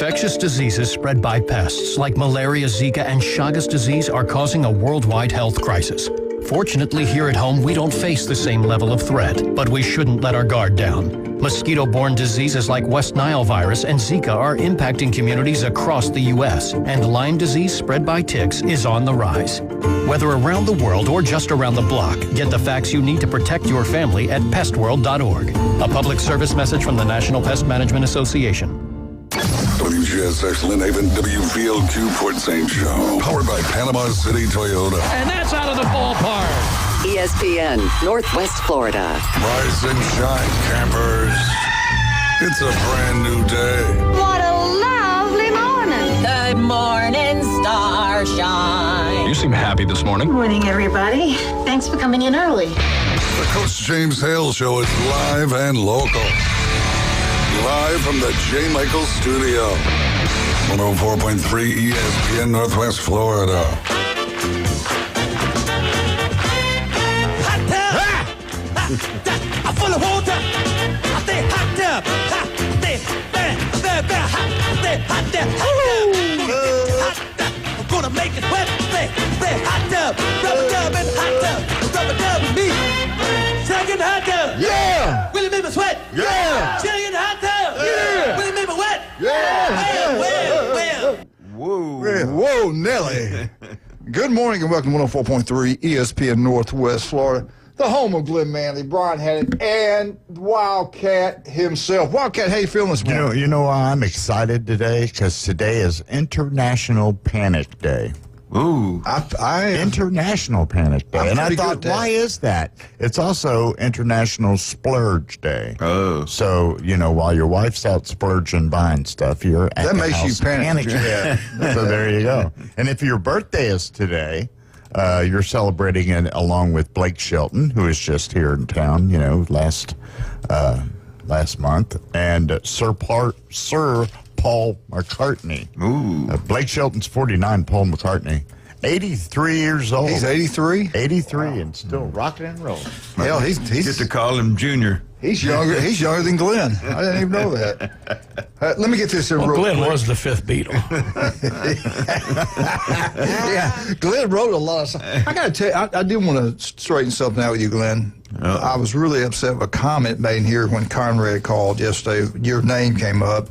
Infectious diseases spread by pests like malaria, Zika, and Chagas disease are causing a worldwide health crisis. Fortunately, here at home, we don't face the same level of threat, but we shouldn't let our guard down. Mosquito-borne diseases like West Nile virus and Zika are impacting communities across the U.S., and Lyme disease spread by ticks is on the rise. Whether around the world or just around the block, get the facts you need to protect your family at pestworld.org. A public service message from the National Pest Management Association. WGSX Lynn Haven, WVLQ Port St. Joe. Powered by Panama City Toyota. And that's out of the ballpark. ESPN, Northwest Florida. Rise and shine, campers. It's a brand new day. What a lovely morning. Good morning, starshine. You seem happy this morning. Morning, everybody. Thanks for coming in early. The Coach James Hale Show is live and local. Live from the J. Michael Studio. 104.3 ESPN Northwest Florida. Hot tub! I'm full of water! I stay hot tub! Stay hot tub! I'm gonna make it wet! Stay hot tub! Rubber dub and hot tub! Rubber dub and me! Second hot tub! Yeah! Will it make me sweat? Yeah! Second hot tub! Yeah! Will it make me wet? Yeah! Well. Whoa, Nelly. Good morning and welcome to 104.3 ESPN Northwest Florida, the home of Glenn Manley, Brian Haddon, and Wildcat himself. Wildcat, how you feeling this morning? You know why I'm excited today? Because today is International Panic Day. Ooh. International Panic Day. And I thought, good at why is that? It's also International Splurge Day. Oh. So, while your wife's out splurging buying stuff, you're at That the makes you house panic. panicking. So there you go. And if your birthday is today, you're celebrating it along with Blake Shelton, who is just here in town, last month, and Sir Paul McCartney. Ooh. Blake Shelton's 49, Paul McCartney, 83 years old. He's 83? 83 and still rocking and rolling. Hell, he's Get to call him Junior. He's younger. He's younger than Glenn. I didn't even know that. Let me get this in real Glenn quick. was the fifth Beatle. Yeah, Glenn wrote a lot of stuff. I got to tell you, I did want to straighten something out with you, Glenn. I was really upset with a comment made here when Conrad called yesterday. Your name came up.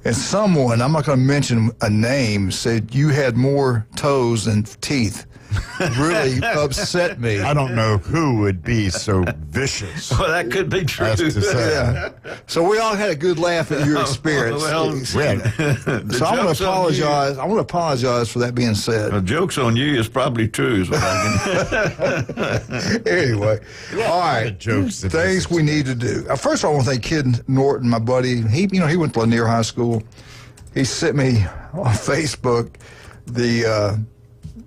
And someone, I'm not going to mention a name, said you had more toes than teeth. Really upset me. I don't know who would be so vicious. Well, that could be true. As to say. Yeah. So we all had a good laugh at your experience. Well, so I want to apologize. I want to apologize for that being said. The joke's on you is probably true. Is what I can. Anyway, all right. Jokes Things we need to do. First of all, I want to thank Kid Norton, my buddy. He went to Lanier High School. He sent me on Facebook the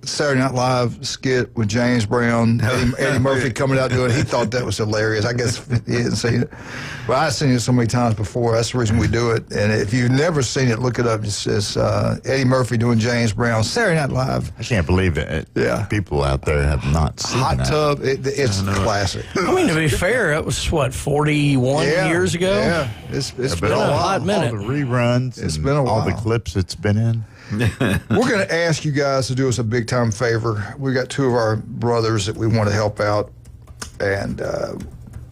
Saturday Night Live skit with James Brown, Eddie Murphy coming out doing it. He thought that was hilarious. I guess he didn't see it. But I've seen it so many times before. That's the reason we do it. And if you've never seen it, look it up. It's Eddie Murphy doing James Brown, Saturday Night Live. I can't believe it. Yeah. People out there have not seen Hot that. Tub, it's classic. I mean, to be fair, that was, 41 years ago? Yeah. It's been a a while. hot minute. All the reruns. It's and been a all the while. clips it's been in. We're going to ask you guys to do us a big-time favor. We got two of our brothers that we want to help out. And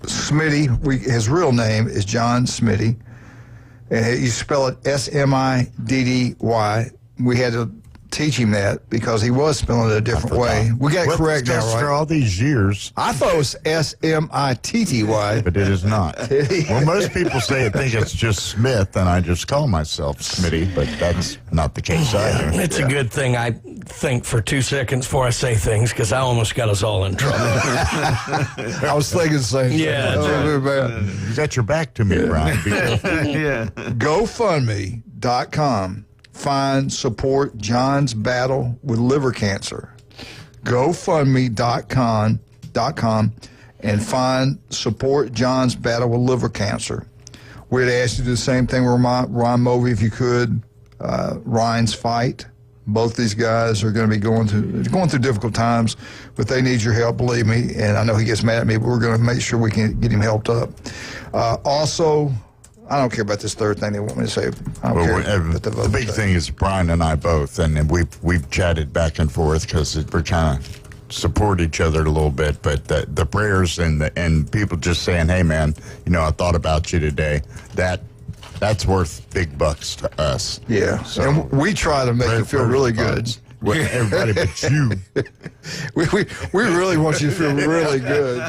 Smitty, his real name is John Smitty. And you spell it S-M-I-D-D-Y. We had to teach him that because he was spelling it a different way. We got it correct now, For right? all these years, I thought it was S-M-I-T-T-Y. but it is not. Well, most people think it's just Smith, and I just call myself Smitty, but that's not the case either. It's a good thing I think for 2 seconds before I say things, because I almost got us all in trouble. I was thinking the same thing. Yeah, that's right. Very bad. You got your back to me, Brian. Yeah. GoFundMe.com. Find support John's battle with liver cancer. GoFundMe.com and find support John's battle with liver cancer. We'd ask you to do the same thing with Ryan Movey if you could. Ryan's Fight. Both these guys are going to be going through difficult times, but they need your help, believe me. And I know he gets mad at me, but we're going to make sure we can get him helped up. Also, I don't care about this third thing they want me to say. I don't Well, care about the big thing is Brian and I both, and we've chatted back and forth because we're kind of support each other a little bit. But the prayers and people just saying, "Hey, man, I thought about you today." That's worth big bucks to us. Yeah, So, and we try to make you feel really good. Well, everybody but you. We really want you to feel really good.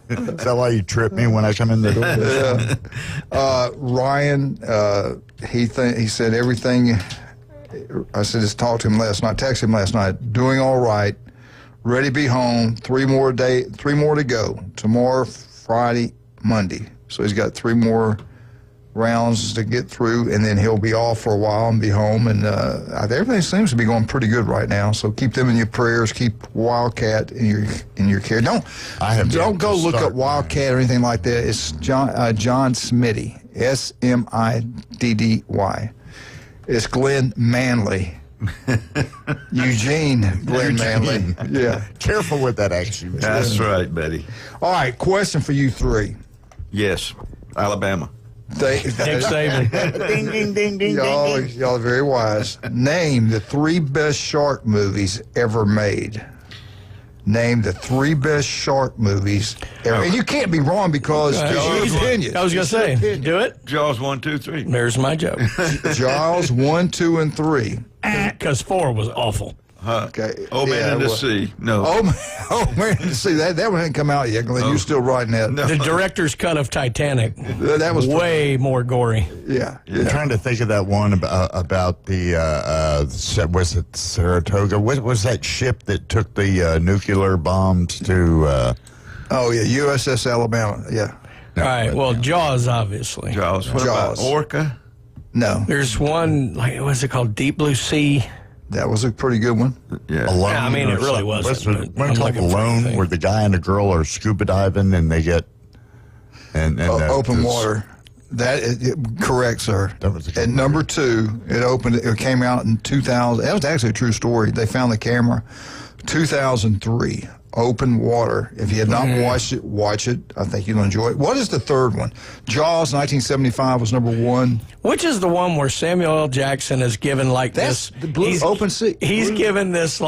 Is that why you trip me when I come in the door? Yeah. Ryan, he said everything. I said just talked to him last night. Texted him last night. Doing all right. Ready to be home. 3 more to go. Tomorrow, Friday, Monday. So he's got 3 more rounds to get through, and then he'll be off for a while and be home. And everything seems to be going pretty good right now. So keep them in your prayers. Keep Wildcat in your care. Don't go look up Wildcat or anything like that. It's John Smitty, Smiddy. It's Glenn Manley. Eugene Glenn Manley. Yeah. Careful with that action. That's right, Betty. All right, question for you 3. Yes, Alabama. Nick Saban. Ding, ding, ding, ding, ding. Y'all are very wise. Name the 3 best shark movies ever made. Name the 3 best shark movies ever. And you can't be wrong because it's your opinion. I was going to say, do it. Jaws 1, 2, 3. There's my joke. Jaws 1, 2, and 3. Because 4 was awful. Okay. Oh, Man in the Sea. No. Oh, Man in the Sea. That one hadn't come out yet, Glenn. You're still writing that. No. The director's cut of Titanic. That was way more gory. Yeah. I'm trying to think of that one about the, was it Saratoga? What was that ship that took the nuclear bombs to... Oh, yeah, USS Alabama. Yeah. All right, well, Jaws, obviously. Jaws. What about Orca? No. There's one, what's it called, Deep Blue Sea? That was a pretty good one. Yeah. Alone. Yeah, I mean, it really wasn't. One called Alone, where the guy and the girl are scuba diving and they get... Open water. That is correct, sir. That was a good At number 2, it came out in 2000. That was actually a true story. They found the camera 2003. Open Water. If you have not watched it, watch it. I think you'll enjoy it. What is the third one? Jaws 1975 was number 1. Which is the one where Samuel L. Jackson is given That's this... the Blue Open Sea. He's given this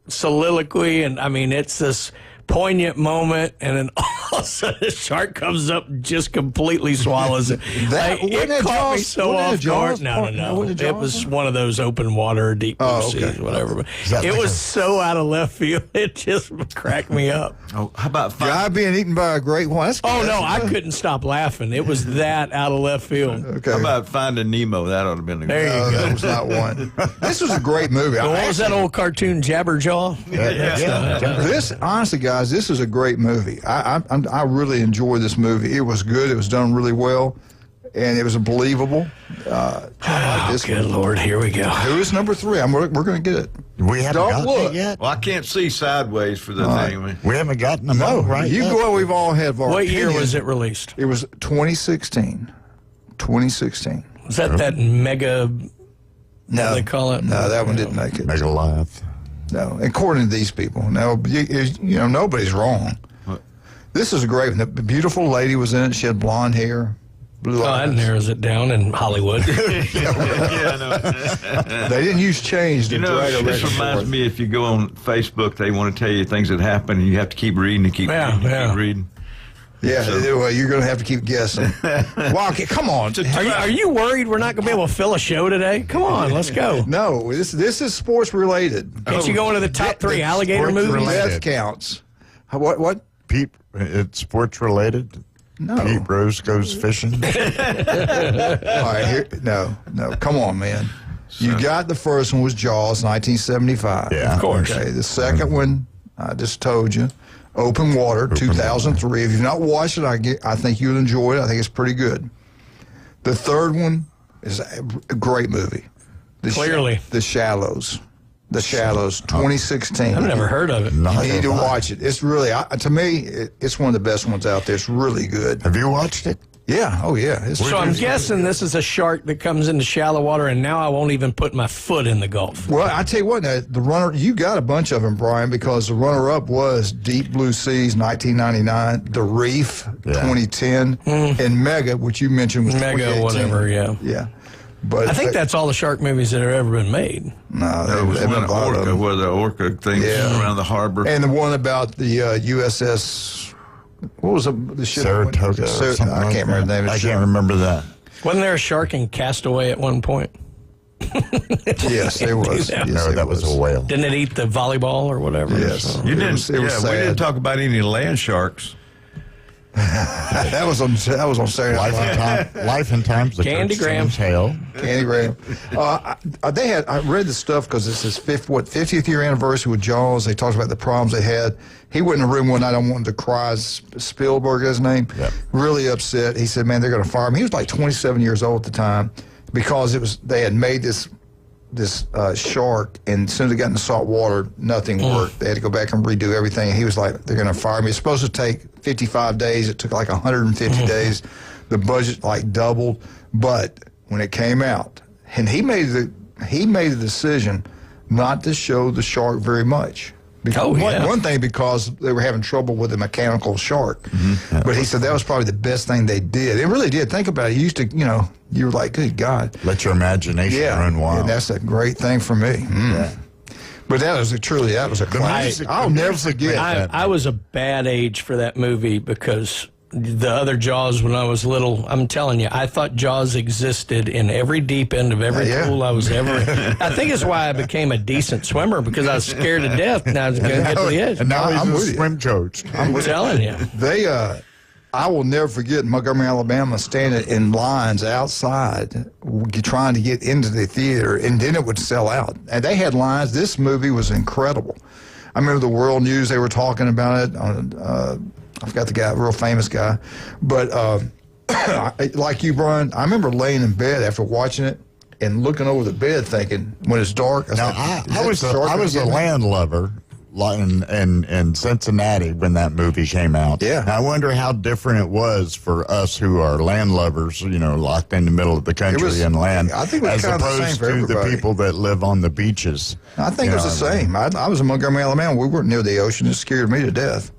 soliloquy, and I mean, it's this poignant moment, and then all of a sudden the shark comes up and just completely swallows it. It caught me so off guard. No. It was one of those open water, deep blue seas, whatever. But it was so out of left field, it just cracked me up. Oh, how about Guy being eaten by a great one? I couldn't stop laughing. It was that out of left field. Okay. How about Finding Nemo? That ought to have been a There you go. That was not one. This was a great movie. What was that old cartoon, Jabberjaw? This, honestly, guys, this is a great movie. I really enjoyed this movie. It was good. It was done really well, and it was believable. Good Lord, here we go. Who is number 3? We're going to get it. We haven't Don't gotten look. it yet. Well, I can't see sideways for the thing. We haven't gotten them all right You yet. go. We've all had our What year opinions. was it released? It was 2016. 2016. Was that mega? No, they call it? No, that one didn't make it. Make a laugh. No, according to these people. Now, nobody's wrong. What? This is a great one. The beautiful lady was in it. She had blonde hair, blue eyes. That narrows it down in Hollywood. Yeah, I know. They didn't use change to drag a this record reminds forth. me, if you go on Facebook, they want to tell you things that happen, and you have to keep reading and keep reading. Yeah, well, you're going to have to keep guessing. Wildcat, come on. Are you worried we're not going to be able to fill a show today? Come on, let's go. No, this is sports related. Can't you go into the top 3 alligator sports movies? related. That counts. What? Pete, it's sports related. No. Pete Rose goes fishing. All right, no. Come on, man. You got the first one was Jaws, 1975. Yeah, of course. Okay, the second one, I just told you, Open Water, 2003. If you've not watched it, I think you'll enjoy it. I think it's pretty good. The third one is a great movie. Clearly. The Shallows. The Shallows, 2016. I've never heard of it. You need to watch it. It's really, to me, it's one of the best ones out there. It's really good. Have you watched it? Yeah. Oh, yeah. It's So I'm guessing this is a shark that comes into shallow water, and now I won't even put my foot in the Gulf. Well, I tell you what, the runner, you got a bunch of them, Brian, because the runner-up was Deep Blue Seas, 1999, The Reef, 2010, and Mega, which you mentioned was Mega, 2018. whatever, yeah. Yeah. But I think that's all the shark movies that have ever been made. No, There was they've one been a lot of orca, them. where the orca thing around the harbor. And the one about the USS, what was the ship? Saratoga. or something I like can't remember the name of the I ship. can't remember that. Wasn't there a shark in Castaway at one point? Yes, there was. Yeah. Yes, No, there that was a whale. Didn't it eat the volleyball or whatever? Yes. So- You didn't. It was We sad. didn't talk about any land sharks. that was on Saturday Night Live. Life and Times. The Candy Coach Graham. James Hale. Candy Graham. I read the stuff because it's his 50th year anniversary with Jaws. They talked about the problems they had. He went in the room one night. I wanted to cry. Spielberg, his name. Yep. Really upset. He said, "Man, they're going to fire him." He was like 27 years old at the time because they had made this shark, and as soon as they got in the salt water, nothing worked. They had to go back and redo everything. And he was like, "They're going to fire me." It's supposed to take 55 days. It took like 150 days. The budget like doubled, but when it came out, and he made the decision not to show the shark very much. Because one thing, because they were having trouble with the mechanical shark. But he said that was probably the best thing they did. It really did. Think about it. You used to, you were like, good God. Let your imagination run wild. And that's a great thing for me. Yeah. But that was a classic. I'll never forget. I was a bad age for that movie because the other Jaws when I was little, I'm telling you, I thought Jaws existed in every deep end of every pool I was ever in. I think it's why I became a decent swimmer because I was scared to death and I was going to get to the edge. And now I'm he's with a you. swim coach. I'm telling you. I will never forget Montgomery, Alabama, standing in lines outside trying to get into the theater, and then it would sell out. And they had lines. This movie was incredible. I remember the World News, they were talking about it. I forgot the guy, real famous guy. But like you, Brian, I remember laying in bed after watching it and looking over the bed thinking, when it's dark, I was a landlubber in Cincinnati when that movie came out. Yeah. And I wonder how different it was for us who are landlubbers, locked in the middle of the country and land, I think it was as kind of the opposed same for to the everybody. people that live on the beaches. I think it was the same. I was in Montgomery, Alabama. We weren't near the ocean. It scared me to death.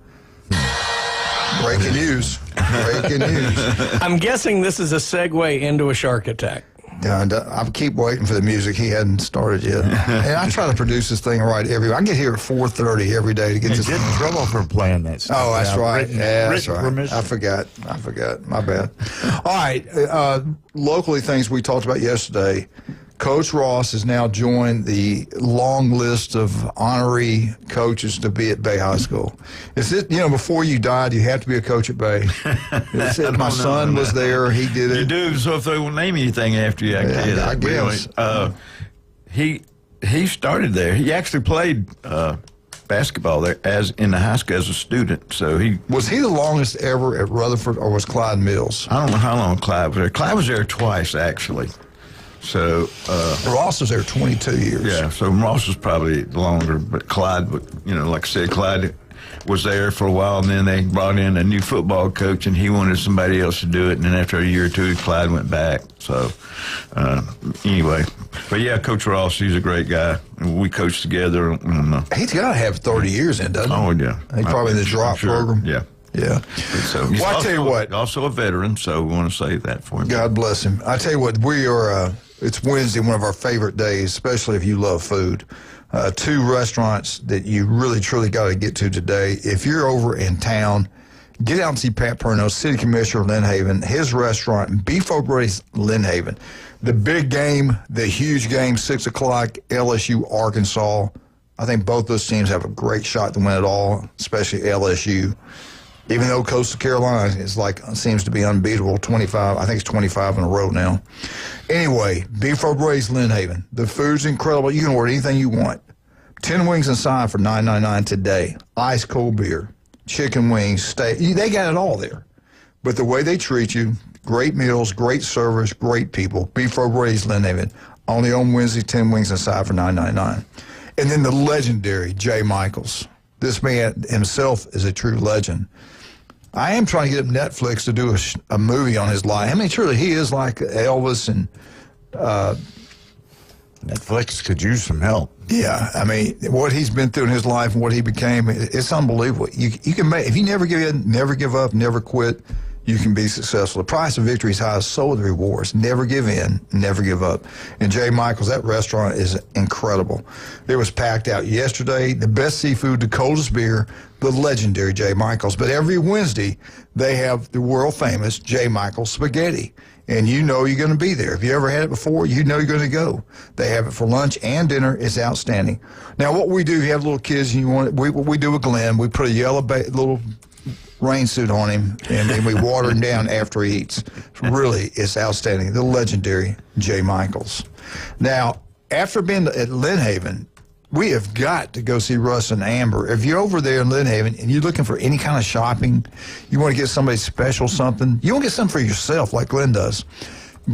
Breaking news. Breaking news. I'm guessing this is a segue into a shark attack. And I keep waiting for the music. He hadn't started yet. And I try to produce this thing right I get here at 4:30 every day to get this. Get in trouble for playing that stuff. Oh, that's right. Written That's right. permission. I forgot. My bad. All right. Locally, things we talked about yesterday. Coach Ross has now joined the long list of honorary coaches to be at Bay High School. Is it, before you died, you have to be a coach at Bay? My son was there. He did it. You do, so if they will name anything after you, I guess. He started there. He actually played basketball there in the high school as a student. So Was he the longest ever at Rutherford, or was Clyde Mills? I don't know how long Clyde was there. Clyde was there twice, actually. So Ross was there 22 years. yeah, so Ross was probably longer, but Clyde, like I said, Clyde was there for a while, and then they brought in a new football coach, and he wanted somebody else to do it, and then after a year or two, Clyde went back. So anyway, but yeah, Coach Ross, he's a great guy, and we coached together. He's got to have 30 years in, doesn't he? Oh yeah, He's probably in the drop program. Yeah. Yeah. So he's Well, I tell you what. also a veteran, so we want to say that for him. God bless him. I tell you what, we are, it's Wednesday, one of our favorite days, especially if you love food. Two restaurants that you really, truly got to get to today. If you're over in town, get out and see Pat Perno, City Commissioner of Lynn Haven, his restaurant, Beef O'Brady's Lynn Haven. The big game, the huge game, 6 o'clock, LSU, Arkansas. I think both those teams have a great shot to win it all, especially LSU. Even though Coastal Carolina seems to be unbeatable, 25, I think it's 25 in a row now. Anyway, Beef O'Brady's Lynn Haven. The food's incredible. You can order anything you want. 10 wings inside for $9.99 today. Ice cold beer, chicken wings, steak. They got it all there. But the way they treat you, great meals, great service, great people. Beef O'Brady's Lynn Haven. Only on Wednesday, 10 wings inside for $9.99. And then the legendary Jay Michaels. This man himself is a true legend. I am trying to get him Netflix to do a movie on his life. I mean, truly, he is like Elvis, and Netflix could use some help. Yeah, I mean, what he's been through in his life and what he became, it's unbelievable. You can make, if you never give in, never give up, never quit, you can be successful. The price of victory is high, so are the rewards. Never give in, never give up. And J. Michael's, that restaurant is incredible. It was packed out yesterday. The best seafood, the coldest beer, the legendary J. Michael's. But every Wednesday, they have the world famous J. Michael's spaghetti. And you know you're going to be there. If you ever had it before, you know you're going to go. They have it for lunch and dinner. It's outstanding. Now, what we do, if you have little kids and you want it, what we do with Glenn, we put a yellow little rain suit on him, and then we water him down after he eats. Really, it's outstanding. The legendary J. Michael's. Now, after being at Lynn Haven, we have got to go see Russ and Amber. If you're over there in Lynn Haven and you're looking for any kind of shopping, you want to get somebody special something, you want to get something for yourself like Glenn does,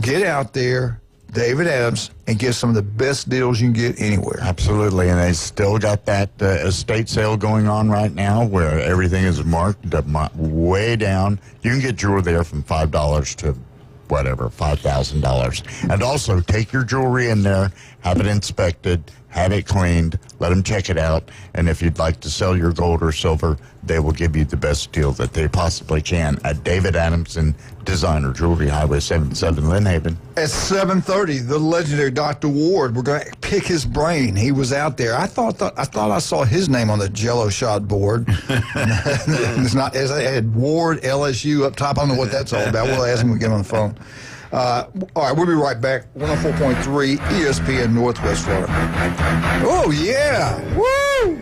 get out there, David Adams, and get some of the best deals you can get anywhere. Absolutely, and they still got that estate sale going on right now where everything is marked way down. You can get jewelry there from $5 to whatever, $5,000. And also, take your jewelry in there, have it inspected, have it cleaned, let them check it out, and if you'd like to sell your gold or silver, they will give you the best deal that they possibly can at David Adamson Designer Jewelry, Highway 77, Lynn Haven. At 7:30, the legendary Dr. Ward, we're going to pick his brain. He was out there. I thought I saw his name on the Jello shot board. It's not, as I had Ward, LSU up top. I don't know what that's all about. We'll ask him when we get on the phone. All right, we'll be right back. 104.3 ESPN Northwest Florida. Oh, yeah. Woo!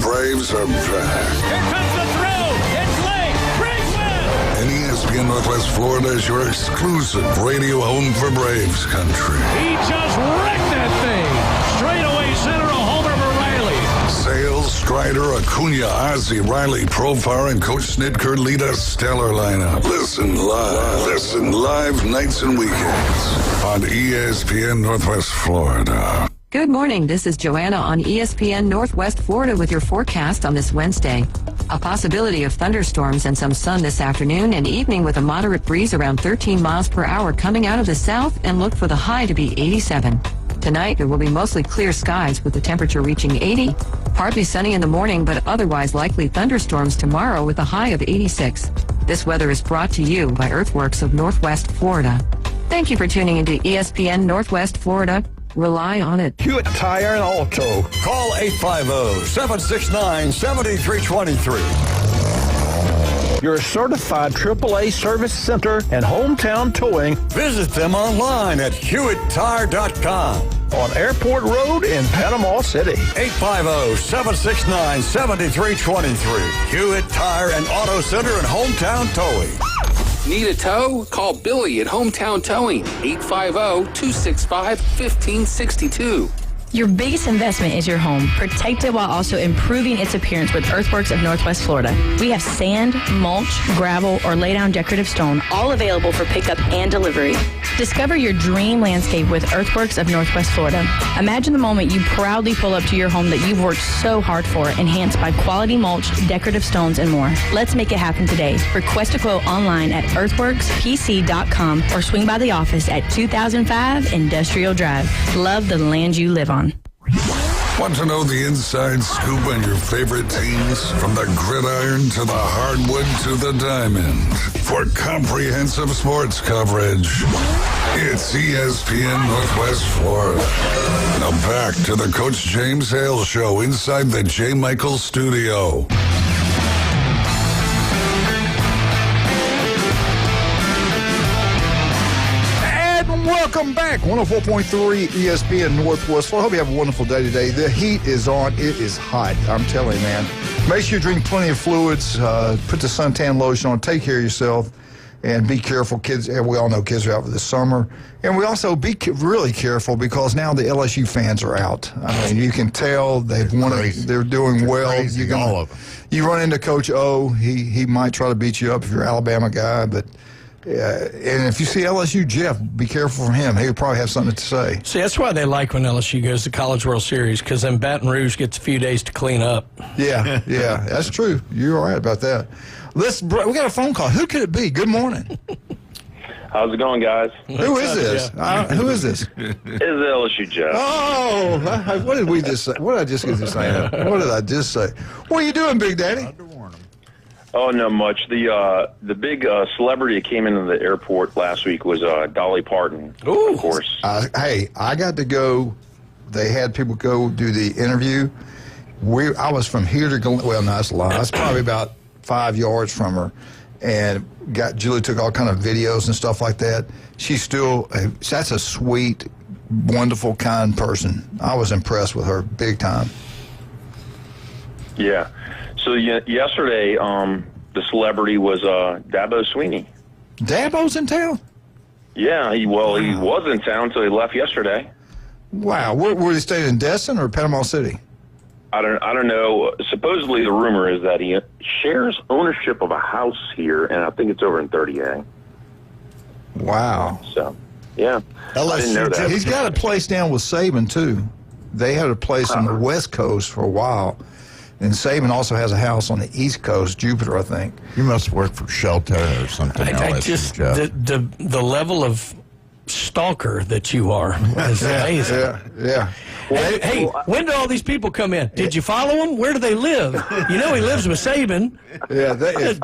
Braves are back. Here comes the throw. It's late. Braves win. And ESPN Northwest Florida is your exclusive radio home for Braves country. He just wrecked that thing. Straightaway center, a homer for Riley. Sales, Strider, Acuna, Ozzie, Riley, Profar, and Coach Snitker lead a stellar lineup. Listen live nights and weekends on ESPN Northwest Florida. Good morning. This is Joanna on ESPN Northwest Florida with your forecast on this Wednesday. A possibility of thunderstorms and some sun this afternoon and evening with a moderate breeze around 13 miles per hour coming out of the south, and look for the high to be 87. Tonight, there will be mostly clear skies with the temperature reaching 80. Partly sunny in the morning, but otherwise likely thunderstorms tomorrow with a high of 86. This weather is brought to you by Earthworks of Northwest Florida. Thank you for tuning into ESPN Northwest Florida. Rely on it. Hewitt Tire and Auto. Call 850-769-7323. Your certified AAA service center and hometown towing. Visit them online at HewittTire.com. On Airport Road in Panama City. 850-769-7323. Hewitt Tire and Auto Center and hometown towing. Need a tow? Call Billy at Hometown Towing, 850-265-1562. Your biggest investment is your home. Protect it while also improving its appearance with Earthworks of Northwest Florida. We have sand, mulch, gravel, or lay down decorative stone, all available for pickup and delivery. Discover your dream landscape with Earthworks of Northwest Florida. Imagine the moment you proudly pull up to your home that you've worked so hard for, enhanced by quality mulch, decorative stones, and more. Let's make it happen today. Request a quote online at earthworkspc.com or swing by the office at 2005 Industrial Drive. Love the land you live on. Want to know the inside scoop on your favorite teams? From the gridiron to the hardwood to the diamond. For comprehensive sports coverage, it's ESPN Northwest Florida. Now back to the Coach James Hale Show inside the J. Michael Studio. Welcome back. 104.3 ESPN Northwest. Well, I hope you have a wonderful day today. The heat is on. It is hot. I'm telling you, man. Make sure you drink plenty of fluids. Put the suntan lotion on. Take care of yourself. And be careful, kids. We all know kids are out for the summer. And we also be really careful because now the LSU fans are out. I mean, you can tell they've won it. They're doing well. All of them. You run into Coach O, he might try to beat you up if you're an Alabama guy. But and if you see LSU Jeff, be careful from him. He'll probably have something to say. See, that's why they like when LSU goes to College World Series, because then Baton Rouge gets a few days to clean up. Yeah, that's true. You're right about that. We got a phone call. Who could it be? Good morning. How's it going, guys? Who is this? Who is this? It's LSU Jeff. Oh, what did we just say? What did I just get to say? What did I just say? What are you doing, Big Daddy? Oh, not much. The big celebrity that came into the airport last week was Dolly Parton, of course. Hey, I got to go. They had people go do the interview. I was from here to well, no, that's a lie. That's probably about 5 yards from her, and Julie took all kind of videos and stuff like that. She's that's a sweet, wonderful, kind person. I was impressed with her big time. Yeah. So yesterday, the celebrity was Dabo Sweeney. Dabo's in town? Yeah, he was in town, so he left yesterday. Wow. Where he stayed in Destin or Panama City? I don't know. Supposedly, the rumor is that he shares ownership of a house here, and I think it's over in 30A. Wow. So, yeah. I didn't know that. He's got a place down with Saban, too. They had a place on the West Coast for a while. And Saban also has a house on the East Coast, Jupiter, I think. You must work for Shelter or something. The level of stalker that you are is amazing. Yeah. Hey, when do all these people come in? Did you follow them? Where do they live? You know he lives with Saban. Yeah, if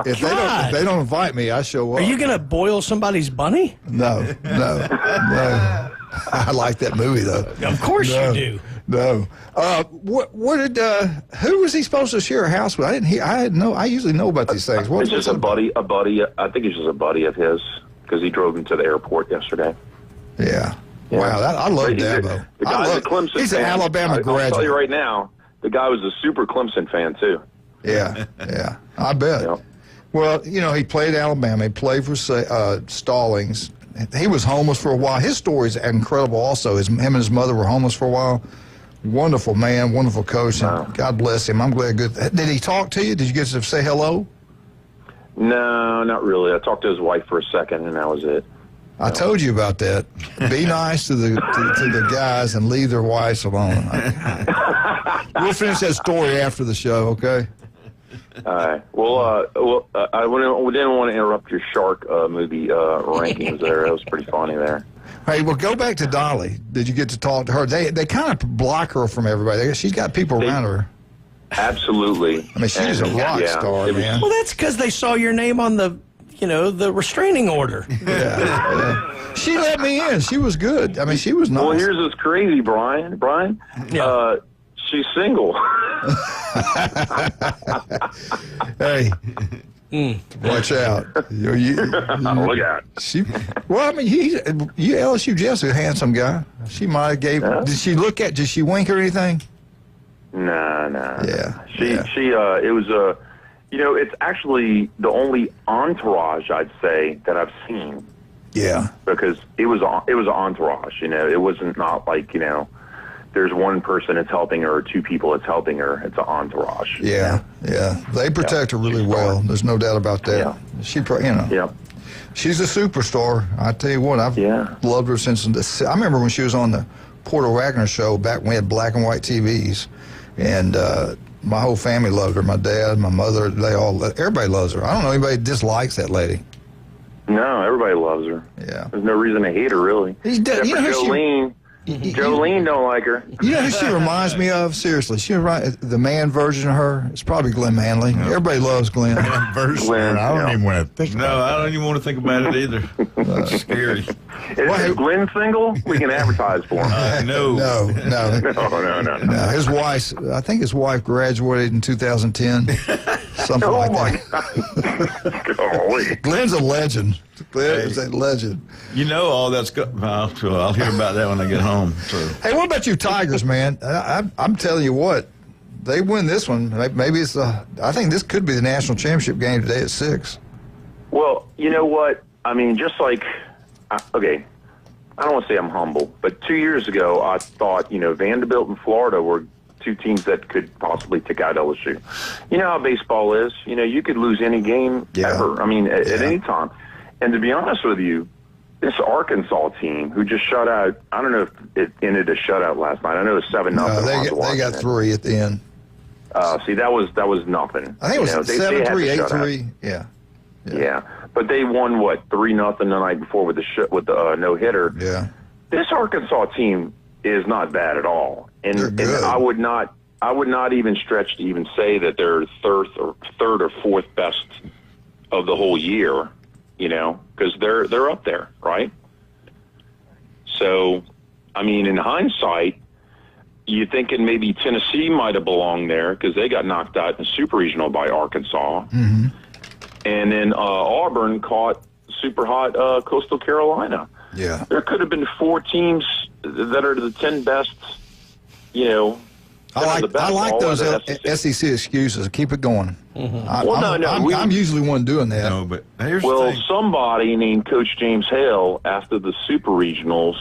they don't invite me, I show up. Are you going to boil somebody's bunny? No. I like that movie, though. Of course you do. No. Who was he supposed to share a house with? I usually know about these things. It's just a buddy. I think it's just a buddy of his because he drove him to the airport yesterday. Yeah. Wow. I love Dabo. The guy's a Clemson fan. He's an Alabama graduate. I'll tell you right now, the guy was a super Clemson fan, too. Yeah. I bet. Yeah. Well, he played Alabama. He played for Stallings. He was homeless for a while. His story is incredible also. Him and his mother were homeless for a while. Wonderful man, wonderful coach. And God bless him. I'm glad. Did he talk to you? Did you get to say hello? No, not really. I talked to his wife for a second, and that was it. I told you about that. Be nice to the guys and leave their wives alone. We'll finish that story after the show, okay? All right. Well, I didn't want to interrupt your shark movie rankings there. It was pretty funny there. Hey, well, go back to Dolly. Did you get to talk to her? They kind of block her from everybody. She's got people around her. Absolutely. I mean, she's a rock star, man. Well, that's because they saw your name on the restraining order. Yeah. She let me in. She was good. I mean, she was nice. Well, here's what's crazy, Brian. Yeah. She's single. Hey, watch out. Look out. Well, I mean, LSU Jeff's a handsome guy. She might have gave. Did she wink or anything? No. Yeah. It was it's actually the only entourage I'd say that I've seen. Yeah. Because it was an entourage. It wasn't not like there's one person that's helping her or two people that's helping her. It's an entourage. Yeah. They protect her really well. There's no doubt about that. Yeah. Yeah. She's a superstar. I tell you what, I've loved her since I remember when she was on the Porter Wagner show back when we had black and white TVs, and my whole family loved her. My dad, my mother, everybody loves her. I don't know anybody dislikes that lady. No, everybody loves her. Yeah. There's no reason to hate her, really. Except for Jolene. Jolene don't like her. You know who she reminds me of? Seriously, the man version of her. It's probably Glenn Manley. No. Everybody loves Glenn. Glenn, I don't even want to think. No, I don't even want to think about it either. It's scary. Is Glenn single? We can advertise for him. No. His wife. I think his wife graduated in 2010. Something like that. Glenn's a legend. Glenn is a legend. All that's good. I'll hear about that when I get home. So. Hey, what about you Tigers, man? I'm telling you what, they win this one. Maybe I think this could be the national championship game today at 6. Well, you know what? I mean, just like, okay, I don't want to say I'm humble, but 2 years ago, I thought, Vanderbilt and Florida were two teams that could possibly take out LSU. You know how baseball is. You could lose any game ever. I mean, at any time. And to be honest with you, this Arkansas team who just shut out, I don't know if it ended a shutout last night. I know it was 7-0. No, they got 3 at the end. See, that was nothing. I think it was 7-3, 8-3. Yeah. But they won 3-0 the night before with the no-hitter. Yeah. This Arkansas team is not bad at all, and I would not even stretch to even say that they're third or fourth best of the whole year. Because they're up there, right? So, I mean, in hindsight, you're thinking maybe Tennessee might have belonged there because they got knocked out in the Super Regional by Arkansas. Mm-hmm. And then Auburn caught super hot Coastal Carolina. Yeah. There could have been 4 teams that are the 10 best, I like those SEC excuses. Keep it going. Mm-hmm. I'm usually one doing that. No, but here's the thing. Somebody named Coach James Hale after the Super Regionals,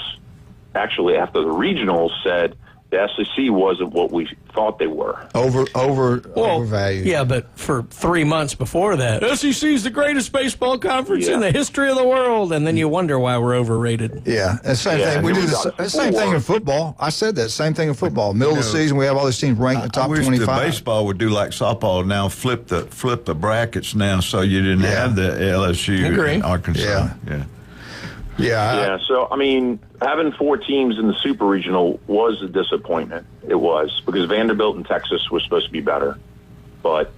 actually after the Regionals, said the SEC wasn't what we thought they were. Overvalued. Yeah, but for 3 months before that, SEC is the greatest baseball conference in the history of the world, and then you wonder why we're overrated. Yeah, and same thing. We do the same thing in football. I said that same thing in football. Middle of the season, we have all these teams ranked in the top 25. The baseball would do like softball now, flip the brackets now, so you didn't have the LSU and Arkansas. Yeah. So, I mean, having 4 teams in the Super Regional was a disappointment. It was, because Vanderbilt and Texas were supposed to be better. But,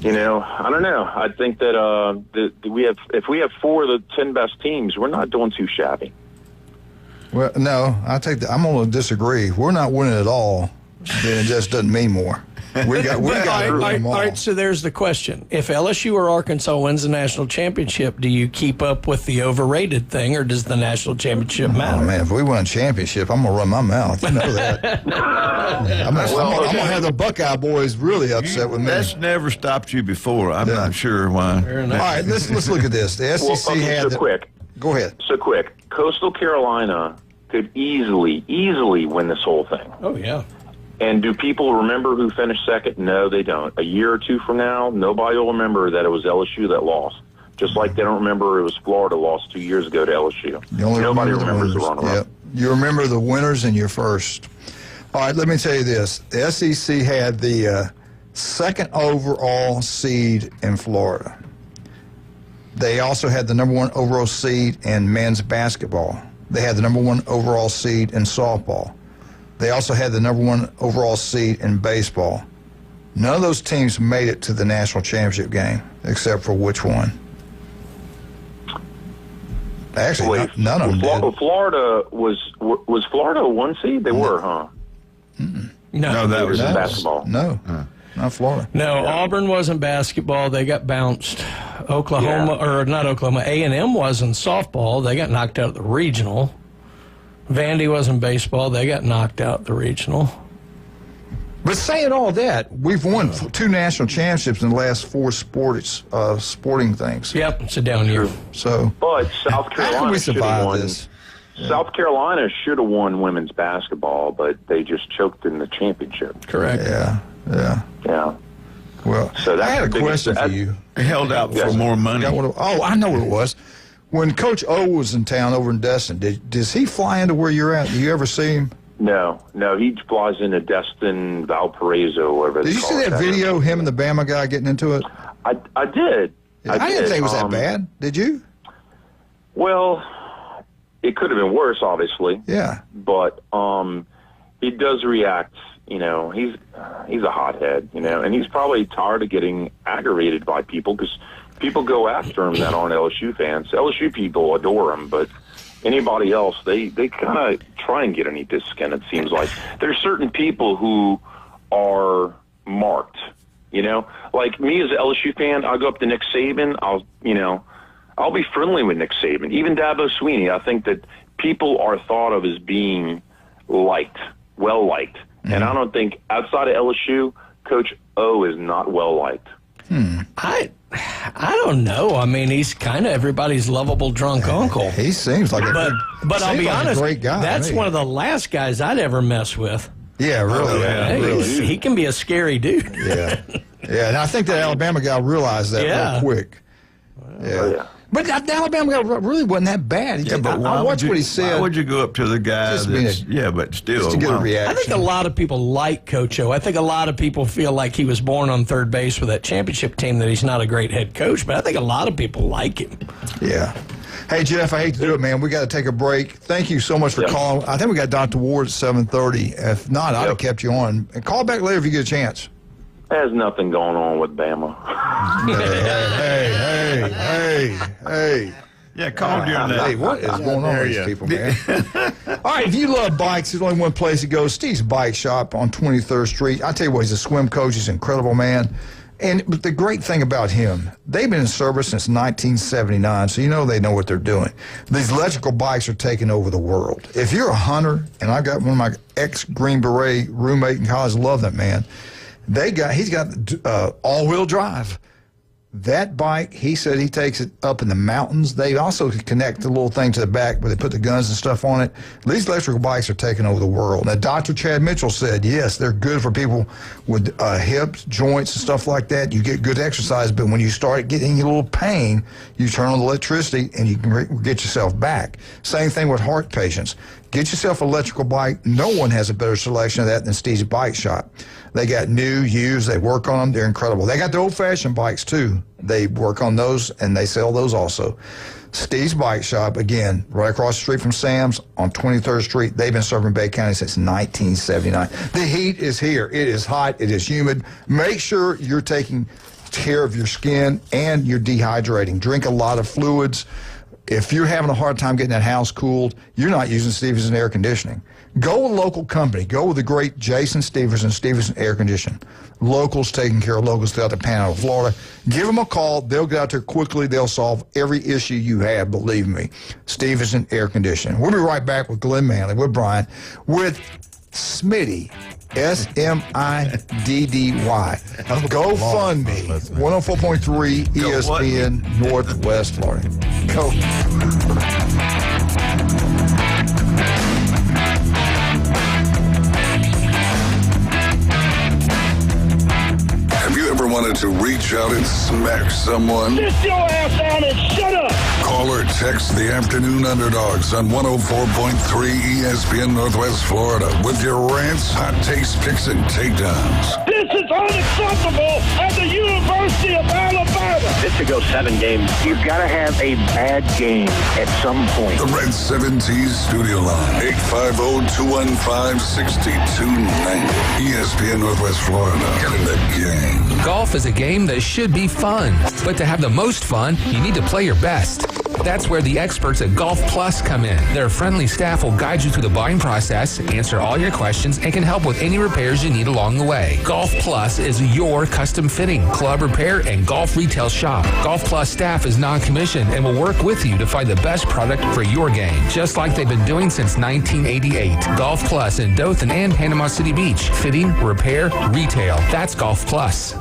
I don't know. I think that if we have 4 of the 10 best teams, we're not doing too shabby. Well, no, I'm going to disagree. We're not winning at all. Then it just doesn't mean more. We got all right, so there's the question. If LSU or Arkansas wins the national championship, do you keep up with the overrated thing, or does the national championship matter? Oh, man, if we win a championship, I'm going to run my mouth. You know that. I'm going to have the Buckeye boys really upset with me. That's never stopped you before. I'm not sure why. All right, let's look at this. The SEC had... Go ahead. So quick. Coastal Carolina could easily win this whole thing. Oh, yeah. And do people remember who finished second? No, they don't. A year or 2 from now, nobody will remember that it was LSU that lost. Just like they don't remember it was Florida lost 2 years ago to LSU. Nobody remembers the runner-up. Yep. You remember the winners and you're first. All right, let me tell you this. The SEC had the second overall seed in Florida. They also had the number 1 overall seed in men's basketball. They had the number 1 overall seed in softball. They also had the number 1 overall seed in baseball. None of those teams made it to the national championship game, except for which one? Actually, none of them did. Florida was Florida a 1 seed? They were, huh? No, that was basketball. No, not Florida. No, Auburn wasn't basketball. They got bounced. A&M wasn't softball. They got knocked out of the regional. Vandy wasn't baseball. They got knocked out the regional. But saying all that, we've won 2 national championships in the last 4 sporting things. Yep, it's a down year. So, but South Carolina should have won. This? South Carolina should have won women's basketball, but they just choked in the championship. Correct. Yeah. Well, so I had a question for you. Held out for more money. I know what it was. When Coach O was in town over in Destin, does he fly into where you're at? Do you ever see him? No, he flies into Destin, Valparaiso, wherever. Did you see that video, him and the Bama guy getting into it? I did. I didn't think it was that bad. Did you? Well, it could have been worse, obviously. Yeah. But he does react. He's a hothead, and he's probably tired of getting aggravated by people because people go after him that aren't LSU fans. LSU people adore him, but anybody else, they kind of try and get underneath his skin, it seems like. There's certain people who are marked, Like me as an LSU fan, I'll go up to Nick Saban, I'll be friendly with Nick Saban. Even Dabo Swinney, I think that people are thought of as being liked, well-liked. Mm-hmm. And I don't think, outside of LSU, Coach O is not well-liked. I don't know. I mean, he's kind of everybody's lovable drunk uncle. He seems like but I'll be honest, a great guy. That's one of the last guys I'd ever mess with. Yeah, really. Hey, he can be a scary dude. Yeah. And I think that Alabama guy realized that real quick. Yeah. But the Alabama guy really wasn't that bad. But I watched what he said. Why would you go up to the guy but still. Just to get a reaction. I think a lot of people like Coach O. I think a lot of people feel like he was born on third base for that championship team, that he's not a great head coach, but I think a lot of people like him. Yeah. Hey, Jeff, I hate to do it, man. We got to take a break. Thank you so much for calling. I think we got Dr. Ward at 7:30. If not, I'd have kept you on. And call back later if you get a chance. There's nothing going on with Bama. Hey. Yeah, call during that. Hey, what is going on with these people, man? All right, if you love bikes, there's only one place to go. Steve's Bike Shop on 23rd Street. I tell you what, he's a swim coach. He's an incredible man. And the great thing about him, they've been in service since 1979, so you know they know what they're doing. These electrical bikes are taking over the world. If you're a hunter, and I got one of my ex-Green Beret roommate in college, love that man. He's got all-wheel drive. That bike, he said he takes it up in the mountains. They also connect the little thing to the back where they put the guns and stuff on it. These electrical bikes are taking over the world. Now, Dr. Chad Mitchell said, yes, they're good for people with hips, joints, and stuff like that. You get good exercise, but when you start getting a little pain, you turn on the electricity and you can get yourself back. Same thing with heart patients. Get yourself an electrical bike. No one has a better selection of that than Steve's Bike Shop. They got new, used, they work on them. They're incredible. They got the old-fashioned bikes, too. They work on those, and they sell those also. Steve's Bike Shop, again, right across the street from Sam's on 23rd Street. They've been serving Bay County since 1979. The heat is here. It is hot. It is humid. Make sure you're taking care of your skin and you're dehydrating. Drink a lot of fluids. If you're having a hard time getting that house cooled, you're not using Stevenson Air Conditioning. Go with a local company. Go with the great Jason Stevenson Air Conditioning. Locals taking care of locals throughout the Panhandle of Florida. Give them a call. They'll get out there quickly. They'll solve every issue you have, believe me. Stevenson Air Conditioning. We'll be right back with Glenn Manley, with Brian, with Smitty, S-M-I-D-D-Y. Go fund me. 104.3 ESPN Northwest Florida. Go. Have you ever wanted to reach out and smack someone? Sit your ass down and shut up! Call or text the Afternoon Underdogs on 104.3 ESPN Northwest Florida with your rants, hot takes, picks, and takedowns. This is unacceptable at the University of Alabama! This should go 7 games. You've got to have a bad game at some point. The Red 70s studio line, 850-215-6290. ESPN Northwest Florida. Get in the game. Golf is a game that should be fun, but to have the most fun, you need to play your best. That's where the experts at Golf Plus come in. Their friendly staff will guide you through the buying process, answer all your questions, and can help with any repairs you need along the way. Golf Plus is your custom fitting, club repair, and golf retail shop. Golf Plus staff is non-commissioned and will work with you to find the best product for your game, just like they've been doing since 1988. Golf Plus in Dothan and Panama City Beach. Fitting, repair, retail. That's Golf Plus.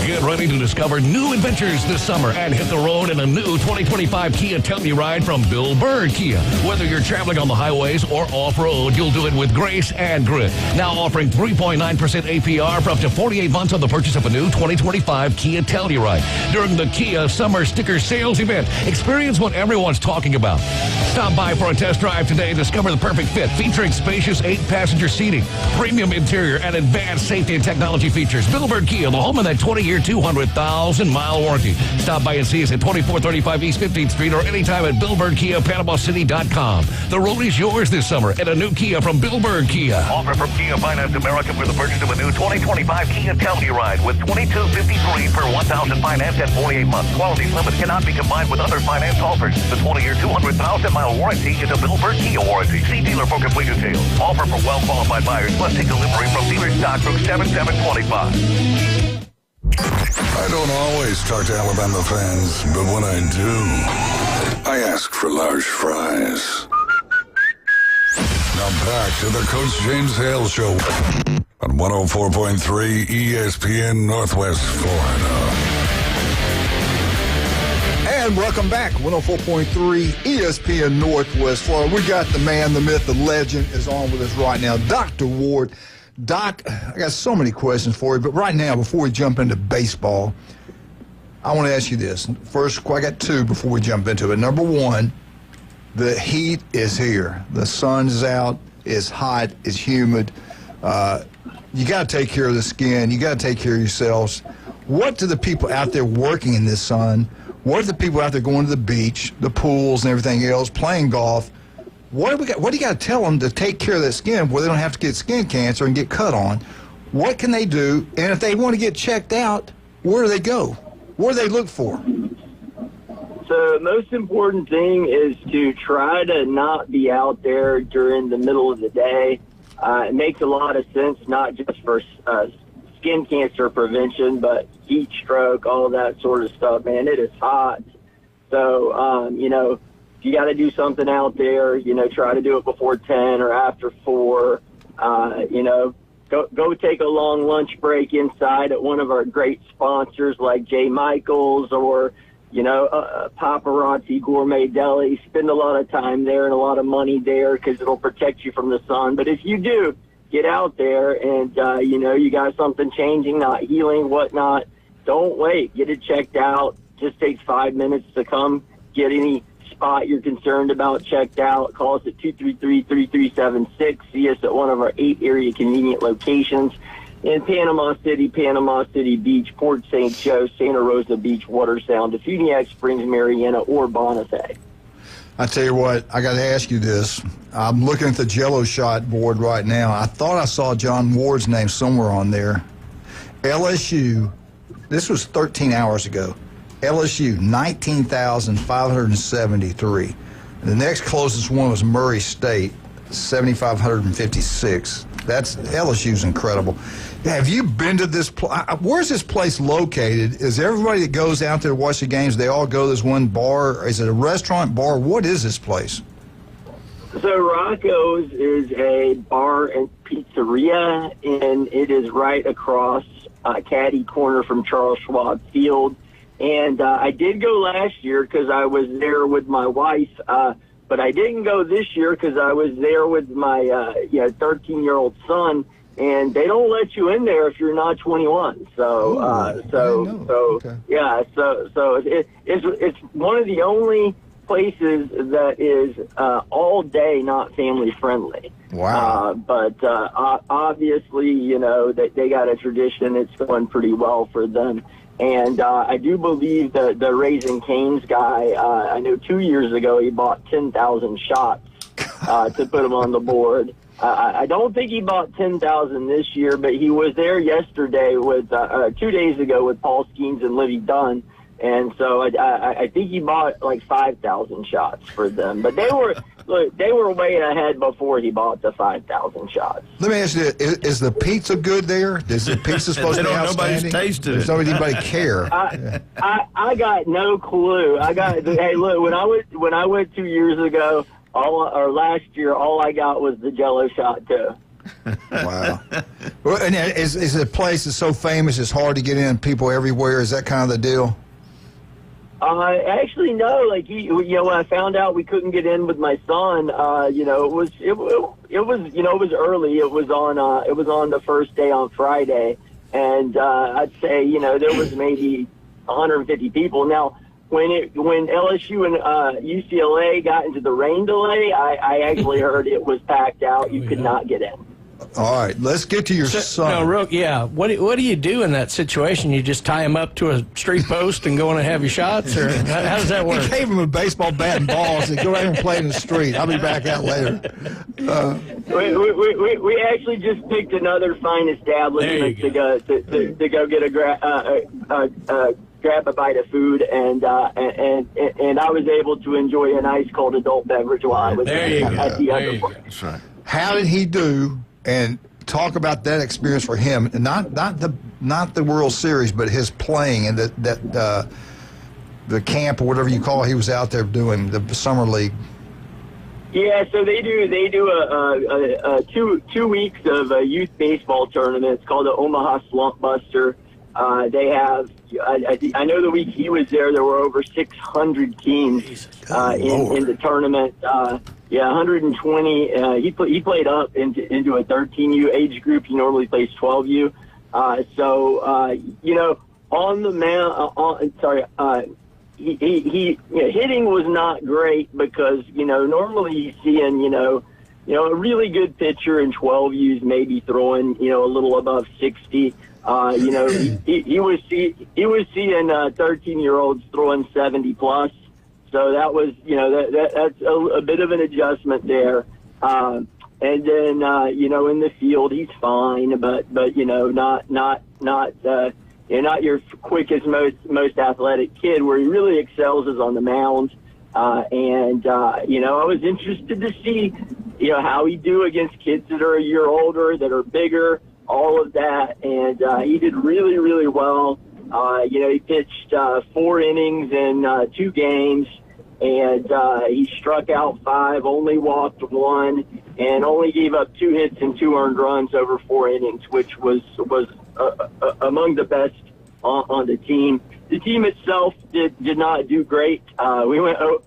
Get ready to discover new adventures this summer and hit the road in a new 2025 Kia Telluride from Bill Bird Kia. Whether you're traveling on the highways or off-road, you'll do it with grace and grit. Now offering 3.9% APR for up to 48 months on the purchase of a new 2025 Kia Telluride. During the Kia Summer Sticker Sales Event, experience what everyone's talking about. Stop by for a test drive today and discover the perfect fit, featuring spacious 8-passenger seating, premium interior, and advanced safety and technology features. Bill Bird Kia, the home of that 20-year, 200,000-mile warranty. Stop by and see us at 2435 East 15th Street or anytime at BillBirdKiaPanamaCity.com. The road is yours this summer at a new Kia from Bill Bird Kia. Offer from Kia Finance America for the purchase of a new 2025 Kia Telluride with $2,253 per $1,000 financed at 48 months. Quality limit cannot be combined with other finance offers. The 20-year, 200,000-mile warranty is a Bill Bird Kia warranty. See dealer for complete details. Offer for well-qualified buyers must take delivery from dealer stock through 7725. I don't always talk to Alabama fans, but when I do, I ask for large fries. Now back to the Coach James Hale Show on 104.3 ESPN Northwest Florida. And welcome back, 104.3 ESPN Northwest Florida. We got the man, the myth, the legend is on with us right now, Dr. Ward. Doc, I got so many questions for you, but right now, before we jump into baseball, I want to ask you this. First, I got two before we jump into it. Number one, the heat is here. The sun's out. It's hot. It's humid. You got to take care of the skin. You got to take care of yourselves. What do the people out there working in this sun, what are the people out there going to the beach, the pools and everything else, playing golf, what do you got to tell them to take care of that skin where they don't have to get skin cancer and get cut on? What can they do? And if they want to get checked out, where do they go? What do they look for? The most important thing is to try to not be out there during the middle of the day. It makes a lot of sense, not just for skin cancer prevention, but heat stroke, all that sort of stuff, man. It is hot. So, if you got to do something out there, try to do it before 10 or after 4. Go take a long lunch break inside at one of our great sponsors like J. Michael's or, Paparazzi Gourmet Deli. Spend a lot of time there and a lot of money there because it'll protect you from the sun. But if you do, get out there and, you got something changing, not healing, whatnot, don't wait. Get it checked out. Just takes 5 minutes to come get any spot you're concerned about checked out. Call us at 233-3376. See us at one of our 8 area convenient locations in Panama City Beach, Port St. Joe, Santa Rosa Beach, Watersound, Defuniak Springs, Mariana, or Bonifay. I tell you what, I got to ask you this. I'm looking at the Jello shot board right now. I thought I saw John Ward's name somewhere on there. LSU, this was 13 hours ago. LSU, 19,573. The next closest one was Murray State, 7,556. LSU's incredible. Have you been to this place? Where's this place located? Is everybody that goes out there to watch the games, they all go to this one bar? Is it a restaurant, bar? What is this place? So Rocco's is a bar and pizzeria, and it is right across Caddy Corner from Charles Schwab Field. And I did go last year because I was there with my wife, but I didn't go this year because I was there with my 13-year-old son, and they don't let you in there if you're not 21. It's one of the only places that is all day not family friendly. Wow. But obviously, they got a tradition. It's going pretty well for them. And I do believe the Raising Cane's guy, I know 2 years ago he bought 10,000 shots to put them on the board. I don't think he bought 10,000 this year, but he was there yesterday 2 days ago with Paul Skeens and Livy Dunn. And so I think he bought like 5,000 shots for them. But they were way ahead before he bought the 5,000 shots. Let me ask you, is the pizza good there? Is the pizza supposed to be outstanding? Nobody's tasted it. Does anybody care? I got no clue. Hey, look, when I went 2 years ago, last year, all I got was the Jello shot too. Wow. Well, and is the place that's so famous it's hard to get in, people everywhere? Is that kind of the deal? Actually, no. Like when I found out we couldn't get in with my son, it was early. It was on the first day on Friday, and I'd say there was maybe 150 people. Now, when LSU and UCLA got into the rain delay, I actually heard it was packed out. You could not get in. All right, let's get to your son. What do you do in that situation? You just tie him up to a street post and go in and have your shots, or how does that work? He gave him a baseball bat and balls and go out and play in the street. I'll be back out later. We actually just picked another fine establishment to go get grab a bite of food, and I was able to enjoy a nice cold adult beverage while I was at the other one. That's right. How did he do? And talk about that experience for him, and not the World Series, but his playing and the camp or whatever you call it he was out there doing, the summer league. Yeah, so they do a 2 weeks of a youth baseball tournament. It's called the Omaha Slump Buster. They have, I know the week he was there were over 600 teams in the tournament. 120. He played up into a 13U age group. He normally plays 12U. On the mound. Hitting was not great because normally he's seeing a really good pitcher in 12U's maybe throwing a little above 60. He was seeing 13-year-olds throwing 70 plus. So that was that's a bit of an adjustment there. And then in the field he's fine, but not not your quickest, most athletic kid. Where he really excels is on the mound. I was interested to see, how he do against kids that are a year older, that are bigger, all of that. And he did really, really well. He pitched 4 innings in 2 games, and he struck out 5, only walked 1, and only gave up 2 hits and 2 earned runs over 4 innings, which was among the best on the team. The team itself did not do great. We went 0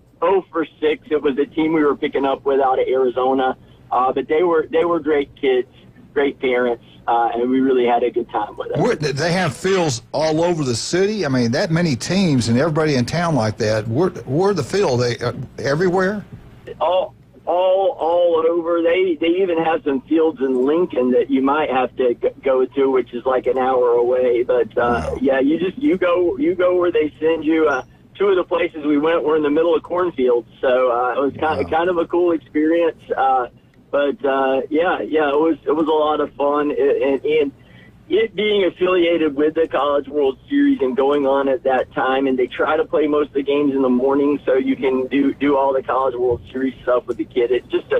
for 6. It was a team we were picking up with out of Arizona, but they were great kids, great parents, and we really had a good time with them. They have fields all over the city. I mean, that many teams and everybody in town like that. Where the field? They everywhere. All over. They even have some fields in Lincoln that you might have to go to, which is like an hour away. But yeah, you go where they send you. 2 of the places we went were in the middle of cornfields, so it was kind of a cool experience. But it was a lot of fun, and it being affiliated with the College World Series and going on at that time, and they try to play most of the games in the morning so you can do all the College World Series stuff with the kid. It's just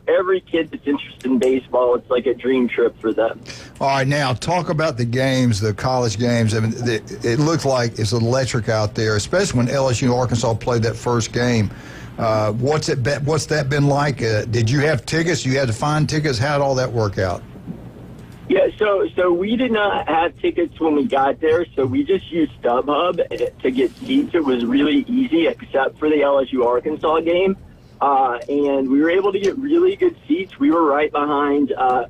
every kid that's interested in baseball, it's like a dream trip for them. All right, now talk about the games, the college games. I mean, it looked like it's electric out there, especially when LSU Arkansas played that first game. What's that been like? Did you have tickets? You had to find tickets. How did all that work out? Yeah, so we did not have tickets when we got there, so we just used StubHub to get seats. It was really easy, except for the LSU Arkansas game, and we were able to get really good seats. We were right behind the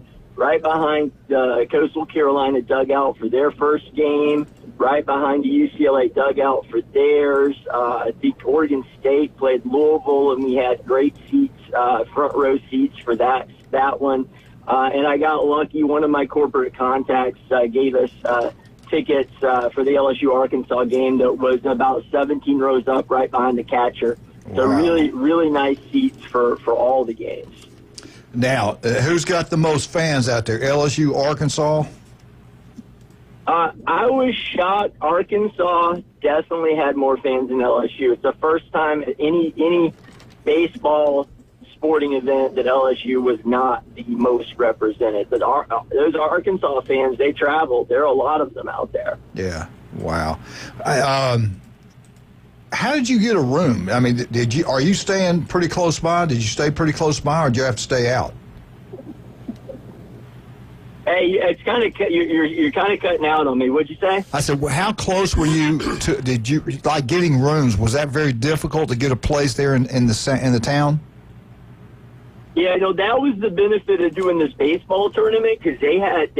Coastal Carolina dugout for their first game, right behind the UCLA dugout for theirs. I think Oregon State played Louisville, and we had great seats, front row seats for that one. And I got lucky. One of my corporate contacts gave us tickets for the LSU Arkansas game that was about 17 rows up right behind the catcher. So really, really nice seats for all the games. Now, who's got the most fans out there, LSU, Arkansas? I was shocked. Arkansas definitely had more fans than LSU. It's the first time at any baseball sporting event that LSU was not the most represented. But those Arkansas fans, they traveled. There are a lot of them out there. Yeah. Wow. How did you get a room? I mean, are you staying pretty close by? Did you stay pretty close by, or did you have to stay out? Hey, it's kind of you're kind of cutting out on me. What'd you say? I said, well, how close were you to? Did you like getting rooms? Was that very difficult to get a place there in the town? Yeah, that was the benefit of doing this baseball tournament, because they had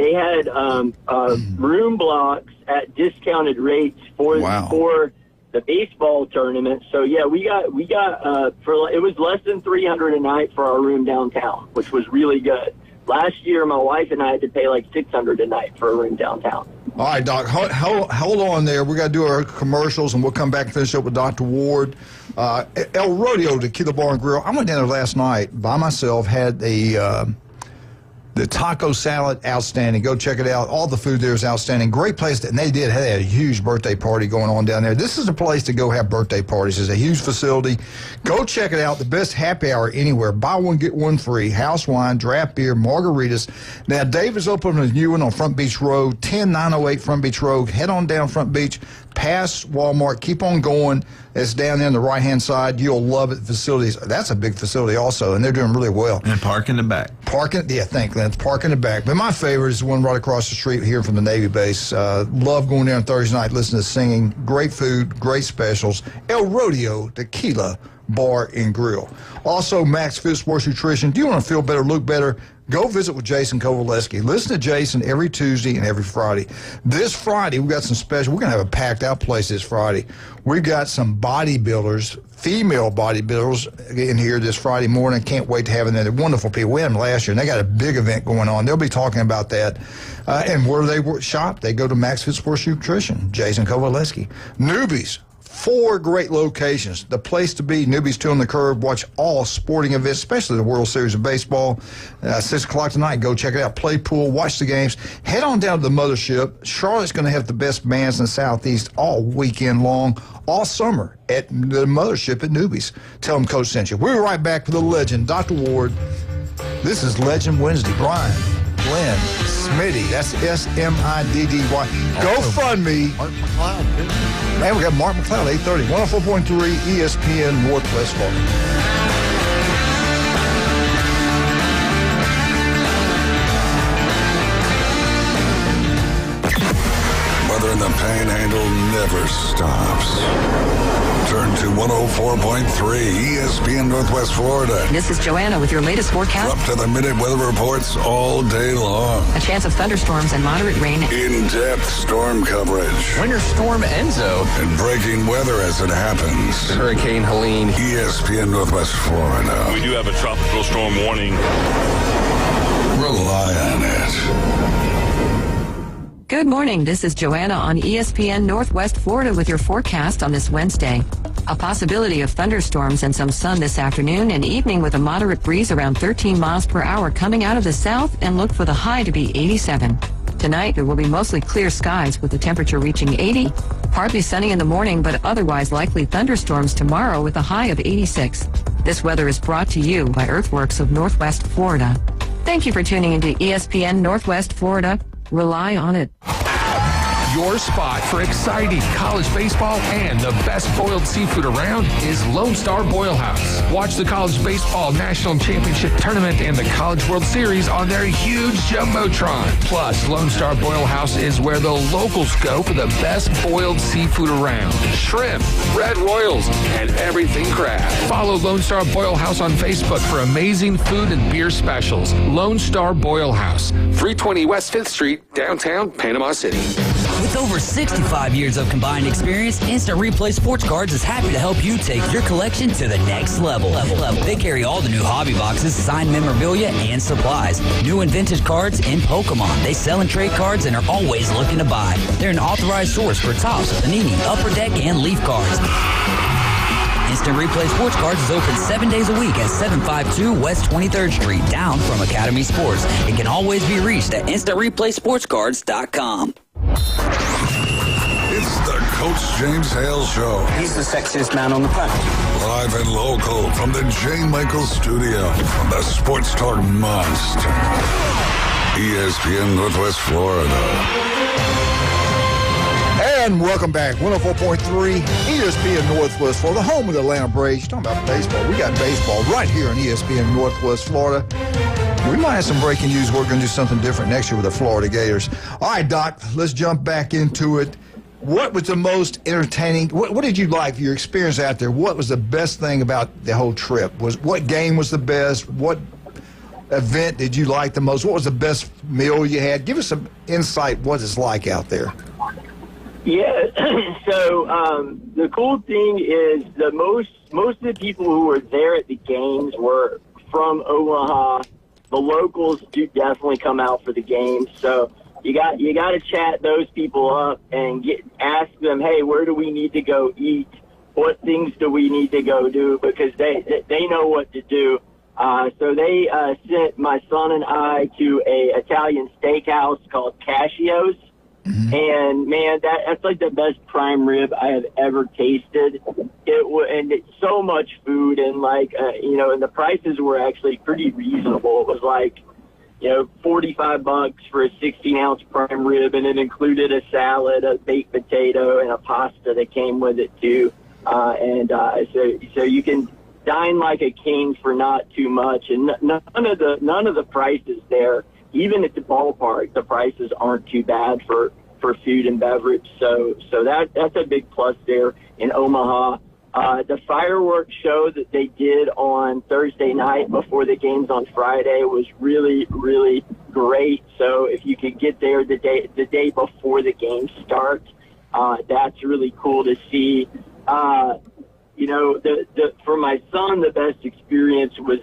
room blocks at discounted rates for the baseball tournament. So yeah, we got it was less than $300 a night for our room downtown, which was really good. Last year, my wife and I had to pay like $600 a night for a room downtown. All right, Doc, hold on there. We got to do our commercials, and we'll come back and finish up with Dr. Ward. El Rodeo, Tequila Bar and Grill. I went down there last night by myself, had a The taco salad, outstanding. Go check it out. All the food there is outstanding. Great place. And they had a huge birthday party going on down there. This is a place to go have birthday parties. It's a huge facility. Go check it out. The best happy hour anywhere. Buy one, get one free. House wine, draft beer, margaritas. Now, Dave is opening a new one on Front Beach Road, 10908 Front Beach Road. Head on down Front Beach, past Walmart. Keep on going. It's down there on the right-hand side. You'll love it. Facilities. That's a big facility also, and they're doing really well. And park in the back. Parking, yeah, thank you. Park in the back. But my favorite is the one right across the street here from the Navy base. Love going there on Thursday night, listening to singing. Great food, great specials. El Rodeo Tequila Bar and Grill. Also, Max Fit Sports Nutrition. Do you want to feel better, look better? Go visit with Jason Kowaleski. Listen to Jason every Tuesday and every Friday. This Friday, we've got some special. We're going to have a packed-out place this Friday. We've got some bodybuilders, female bodybuilders in here this Friday morning. Can't wait to have them there. They're wonderful people. We had them last year, and they got a big event going on. They'll be talking about that. And where they shop, they go to Max Fit Sports Nutrition, Jason Kowaleski. Newbies. 4 great locations. The place to be, Newbies 2 on the Curve. Watch all sporting events, especially the World Series of Baseball. 6 o'clock tonight. Go check it out. Play pool. Watch the games. Head on down to the Mothership. Charlotte's going to have the best bands in the Southeast all weekend long, all summer at the Mothership at Newbies. Tell them Coach sent you. We'll be right back with the legend, Dr. Ward. This is Legend Wednesday. Brian, Glenn, Smitty. That's Smiddy. GoFundMe. Mark McLeod, too. Man, we got Mark McLeod, 830, 104.3 ESPN Northwest Florida. Weather in the Panhandle never stops. Turn to 104.3 ESPN Northwest Florida. This is Joanna with your latest forecast. Up to the minute weather reports all day long. A chance of thunderstorms and moderate rain. In-depth storm coverage. Winter Storm Enzo. And breaking weather as it happens. Hurricane Helene. ESPN Northwest Florida. We do have a tropical storm warning. Rely on it. Good morning. This is Joanna on ESPN Northwest Florida with your forecast on this Wednesday. A possibility of thunderstorms and some sun this afternoon and evening with a moderate breeze around 13 miles per hour coming out of the south, and look for the high to be 87. Tonight, there will be mostly clear skies with the temperature reaching 80. Partly sunny in the morning, but otherwise likely thunderstorms tomorrow with a high of 86. This weather is brought to you by Earthworks of Northwest Florida. Thank you for tuning into ESPN Northwest Florida. Rely on it. Your spot for exciting college baseball and the best boiled seafood around is Lone Star Boil House. Watch the College Baseball National Championship Tournament and the College World Series on their huge Jumbotron. Plus, Lone Star Boil House is where the locals go for the best boiled seafood around. Shrimp, red royals, and everything crab. Follow Lone Star Boil House on Facebook for amazing food and beer specials. Lone Star Boil House, 320 West 5th Street, downtown Panama City. With over 65 years of combined experience, Instant Replay Sports Cards is happy to help you take your collection to the next level. They carry all the new hobby boxes, signed memorabilia, and supplies. New and vintage cards in Pokemon. They sell and trade cards and are always looking to buy. They're an authorized source for Topps, Panini, Upper Deck, and Leaf cards. Instant Replay Sports Cards is open 7 days a week at 752 West 23rd Street, down from Academy Sports. It can always be reached at InstantReplaySportsCards.com. It's the Coach James Hale Show. He's the sexiest man on the planet. Live and local from the J. Michael Studio on the Sports Talk Monster. ESPN Northwest Florida. And welcome back. 104.3 ESPN Northwest Florida, the home of the Atlanta Braves. Talking about baseball. We got baseball right here on ESPN Northwest Florida. We might have some breaking news. We're going to do something different next year with the Florida Gators. All right, Doc, let's jump back into it. What was the most entertaining? What did you like, your experience out there? What was the best thing about the whole trip? What game was the best? What event did you like the most? What was the best meal you had? Give us some insight what it's like out there. Yeah, so the cool thing is most of the people who were there at the games were from Omaha. The locals do definitely come out for the games, so you got to chat those people up and ask them, hey, where do we need to go eat? What things do we need to go do? Because they know what to do. So they sent my son and I to a Italian steakhouse called Caccio's. And man, that's like the best prime rib I have ever tasted. And it's so much food, and like and the prices were actually pretty reasonable. It was like $45 for a 16-ounce prime rib, and it included a salad, a baked potato, and a pasta that came with it too. So you can dine like a king for not too much, and none of the prices there, even at the ballpark, the prices aren't too bad for food and beverage. So that's a big plus there in Omaha. The fireworks show that they did on Thursday night before the games on Friday was really, really great. So if you could get there the day before the game starts, that's really cool to see. For my son, the best experience was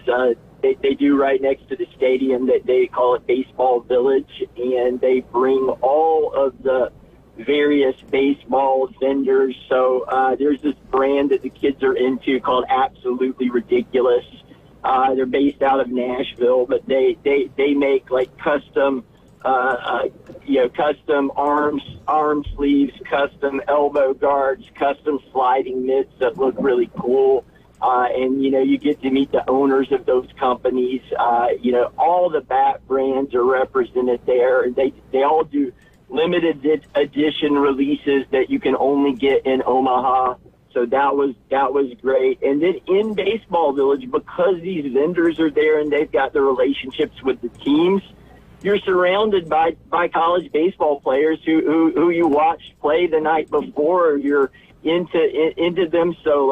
they do right next to the stadium that they call it Baseball Village, and they bring all of the various baseball vendors. So there's this brand that the kids are into called Absolutely Ridiculous. They're based out of Nashville, but they make like custom custom arm sleeves, custom elbow guards, custom sliding mitts that look really cool. And you get to meet the owners of those companies. All the bat brands are represented there. They all do limited edition releases that you can only get in Omaha. So that was great. And then in Baseball Village, because these vendors are there and they've got the relationships with the teams, you're surrounded by college baseball players who you watched play the night before. You're into them. So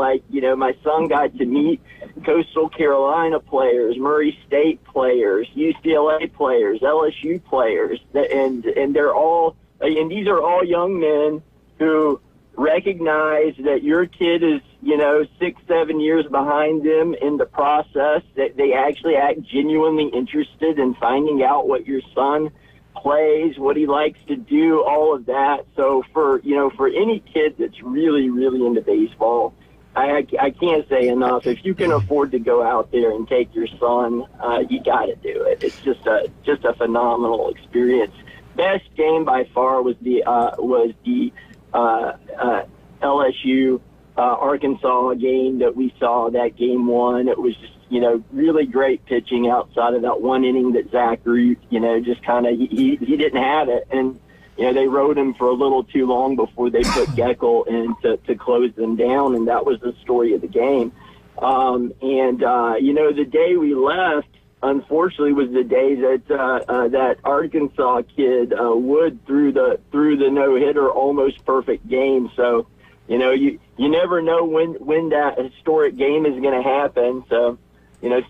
my son got to meet Coastal Carolina players, Murray State players, UCLA players, LSU players, and they're all, and these are all young men who recognize that your kid is 6-7 years behind them in the process, that they actually act genuinely interested in finding out what your son plays, what he likes to do, all of that. So for any kid that's really, really into baseball, I can't say enough. If you can afford to go out there and take your son, you got to do it. It's just a phenomenal experience. Best game by far was the LSU Arkansas game that we saw, that game one. It was just really great pitching outside of that one inning that Zach Root, just kind of, he didn't have it. And, they rode him for a little too long before they put Geckel in to close them down. And that was the story of the game. The day we left, unfortunately, was the day that that Arkansas kid Wood threw the no-hitter, almost perfect game. So, you never know when that historic game is going to happen. So,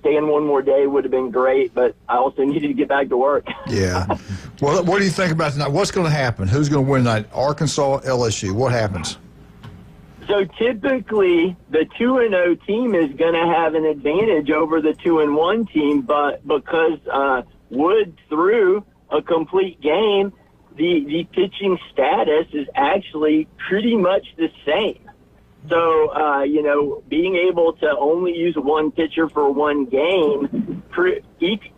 staying one more day would have been great, but I also needed to get back to work. Yeah. Well, what do you think about tonight? What's going to happen? Who's going to win tonight? Arkansas, LSU. What happens? So typically, the 2-0 team is going to have an advantage over the 2-1 team, but because Wood threw a complete game, the pitching status is actually pretty much the same. So, being able to only use one pitcher for one game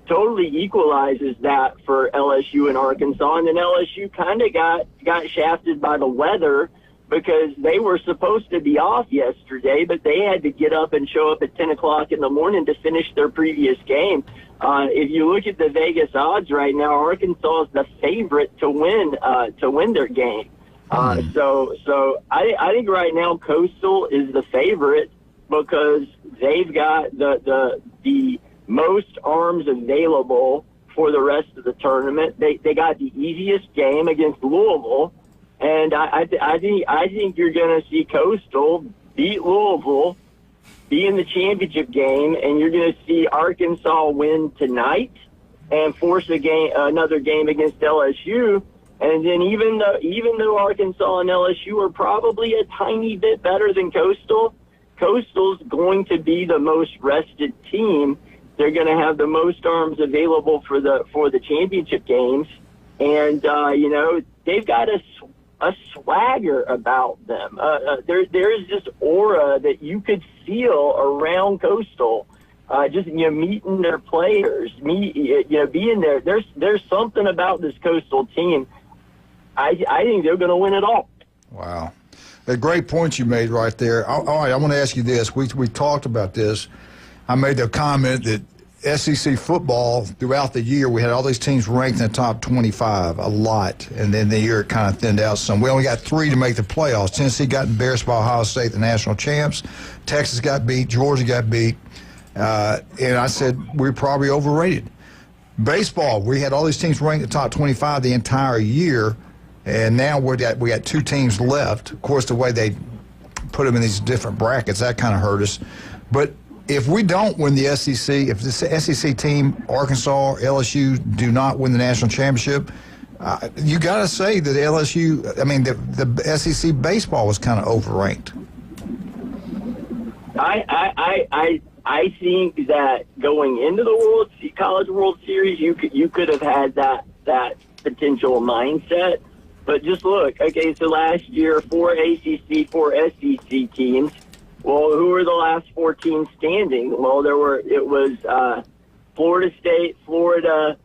totally equalizes that for LSU and Arkansas. And then LSU kind of got shafted by the weather, because they were supposed to be off yesterday, but they had to get up and show up at 10 o'clock in the morning to finish their previous game. If you look at the Vegas odds right now, Arkansas is the favorite to win their game. So I think right now Coastal is the favorite because they've got the most arms available for the rest of the tournament. They got the easiest game against Louisville. And I think you're going to see Coastal beat Louisville, be in the championship game, and you're going to see Arkansas win tonight and force another game against LSU. And then even though Arkansas and LSU are probably a tiny bit better than Coastal, Coastal's going to be the most rested team. They're going to have the most arms available for the championship games, and they've got a swagger about them. There is this aura that you could feel around Coastal just meeting their players, being there. There's something about this Coastal team. I think they're going to win it all. Wow. A great point you made right there. All right, I want to ask you this. We talked about this. I made the comment that SEC football, throughout the year, we had all these teams ranked in the top 25, a lot. And then the year it kind of thinned out some. We only got 3 to make the playoffs. Tennessee got embarrassed by Ohio State, the national champs. Texas got beat. Georgia got beat. And I said we're probably overrated. Baseball, we had all these teams ranked in the top 25 the entire year. And now we got 2 teams left. Of course, the way they put them in these different brackets, that kind of hurt us. But if we don't win the SEC, if the SEC team, Arkansas, LSU, do not win the national championship, you got to say that the SEC baseball was kind of overranked. I think that going into the College World Series, you could have had that potential mindset. But just look, okay, so last year, 4 ACC, 4 SEC teams. Well, who were the last 4 teams standing? Well, it was Florida State, Florida,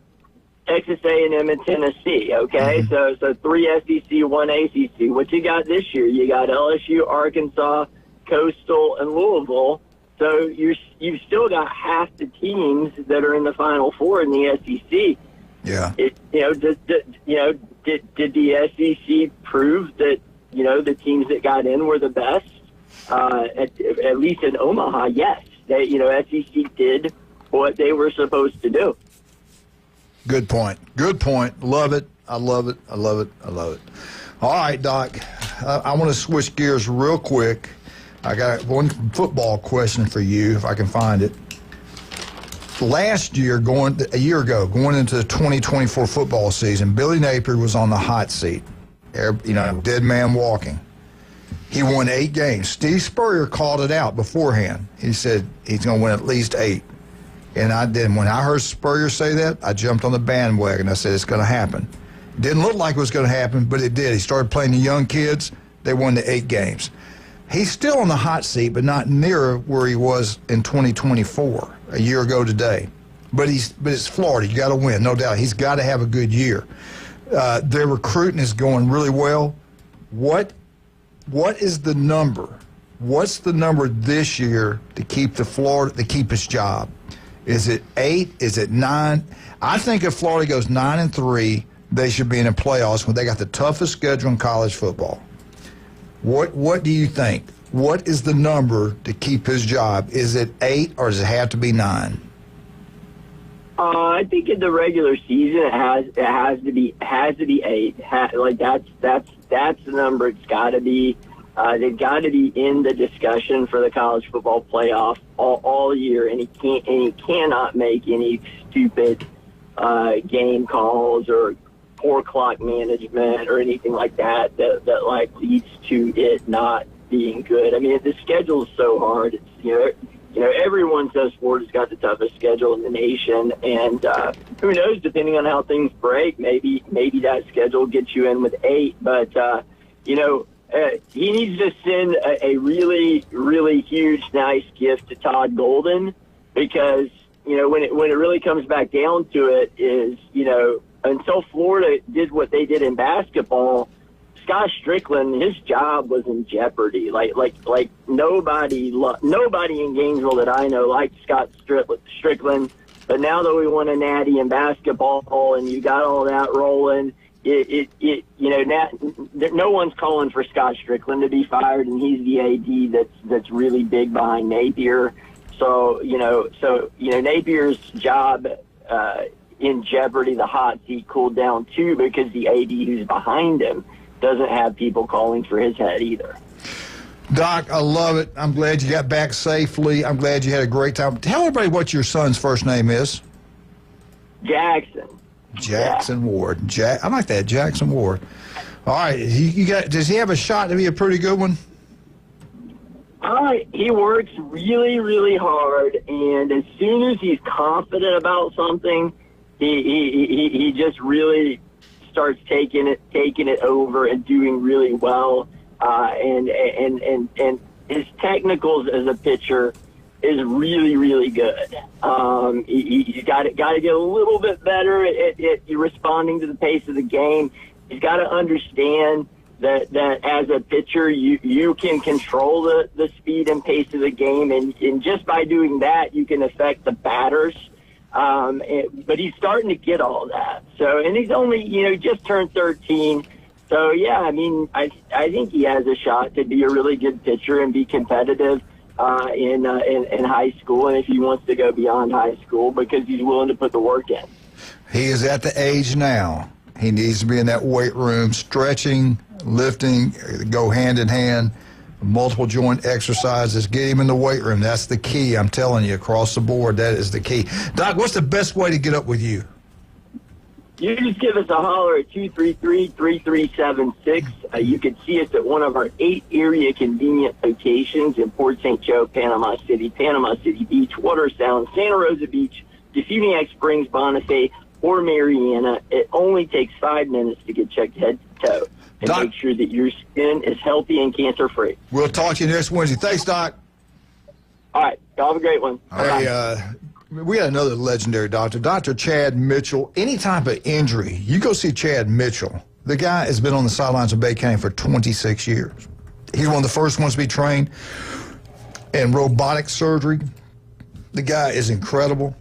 Texas A&M, and Tennessee, okay? Mm-hmm. So 3 SEC, 1 ACC. What you got this year? You got LSU, Arkansas, Coastal, and Louisville. So you've still got half the teams that are in the Final Four in the SEC. Yeah. Did the SEC prove that, the teams that got in were the best? At least in Omaha, yes. SEC did what they were supposed to do. Good point. Good point. Love it. I love it. I love it. I love it. All right, Doc. I want to switch gears real quick. I got one football question for you, if I can find it. Last year, a year ago, going into the 2024 football season, Billy Napier was on the hot seat. Dead man walking. He won 8 games. Steve Spurrier called it out beforehand. He said he's going to win at least 8. And when I heard Spurrier say that, I jumped on the bandwagon. I said, it's going to happen. It didn't look like it was going to happen, but it did. He started playing the young kids. They won the 8 games. He's still on the hot seat, but not near where he was in 2024, a year ago today. But it's Florida. You got to win, no doubt. He's got to have a good year. Their recruiting is going really well. What is the number? What's the number this year to keep his job? Is it 8? Is it 9? I think if Florida goes 9-3, they should be in the playoffs when they got the toughest schedule in college football. What do you think? What is the number to keep his job? Is it 8 or does it have to be 9? I think in the regular season it has to be 8. That's the number it's got to be. They've got to be in the discussion for the college football playoff all year, and he cannot make any stupid game calls or poor clock management or anything like that leads to it not being good. I mean, the schedule is so hard. It's everyone says Florida's got the toughest schedule in the nation, and who knows? Depending on how things break, maybe that schedule gets you in with 8. But he needs to send a really, really huge, nice gift to Todd Golden, because when it really comes back down to it is until Florida did what they did in basketball, Scott Strickland, his job was in jeopardy. Like nobody in Gainesville that I know liked Scott Strickland. But now that we won a natty in basketball and you got all that rolling, no one's calling for Scott Strickland to be fired, and he's the AD that's really big behind Napier. So Napier's job in jeopardy. The hot seat cooled down too because the AD who's behind him doesn't have people calling for his head either. Doc, I love it. I'm glad you got back safely. I'm glad you had a great time. Tell everybody what your son's first name is. Jackson Ward. I like that, Jackson Ward. All right, does he have a shot to be a pretty good one? He works really, really hard, and as soon as he's confident about something, he just really starts taking it over and doing really well. And his technicals as a pitcher is really, really good. He's got to get a little bit better at responding to the pace of the game. He's got to understand that as a pitcher, you can control the speed and pace of the game, and just by doing that, you can affect the batters. But he's starting to get all that. So, and he's only, just turned 13. So, yeah, I mean, I think he has a shot to be a really good pitcher and be competitive in high school, and if he wants to go beyond high school, because he's willing to put the work in. He is at the age now. He needs to be in that weight room, stretching, lifting, go hand in hand, multiple joint exercises. Get him in the weight room. That's the key. I'm telling you, across the board, that is the key. Doc, what's the best way to get up with you? You just give us a holler at 233-3376. You can see us at one of our 8 area convenient locations in Port St. Joe, Panama City Beach, Watersound, Santa Rosa Beach, Defuniak Springs, Bonifay, or Mariana. It only takes 5 minutes to get checked head to toe and make sure that your skin is healthy and cancer-free. We'll talk to you next Wednesday. Thanks, Doc. All right. Y'all have a great one. Hey, we had another legendary doctor, Dr. Chad Mitchell. Any type of injury, you go see Chad Mitchell. The guy has been on the sidelines of Bay County for 26 years. He's one of the first ones to be trained in robotic surgery. The guy is incredible.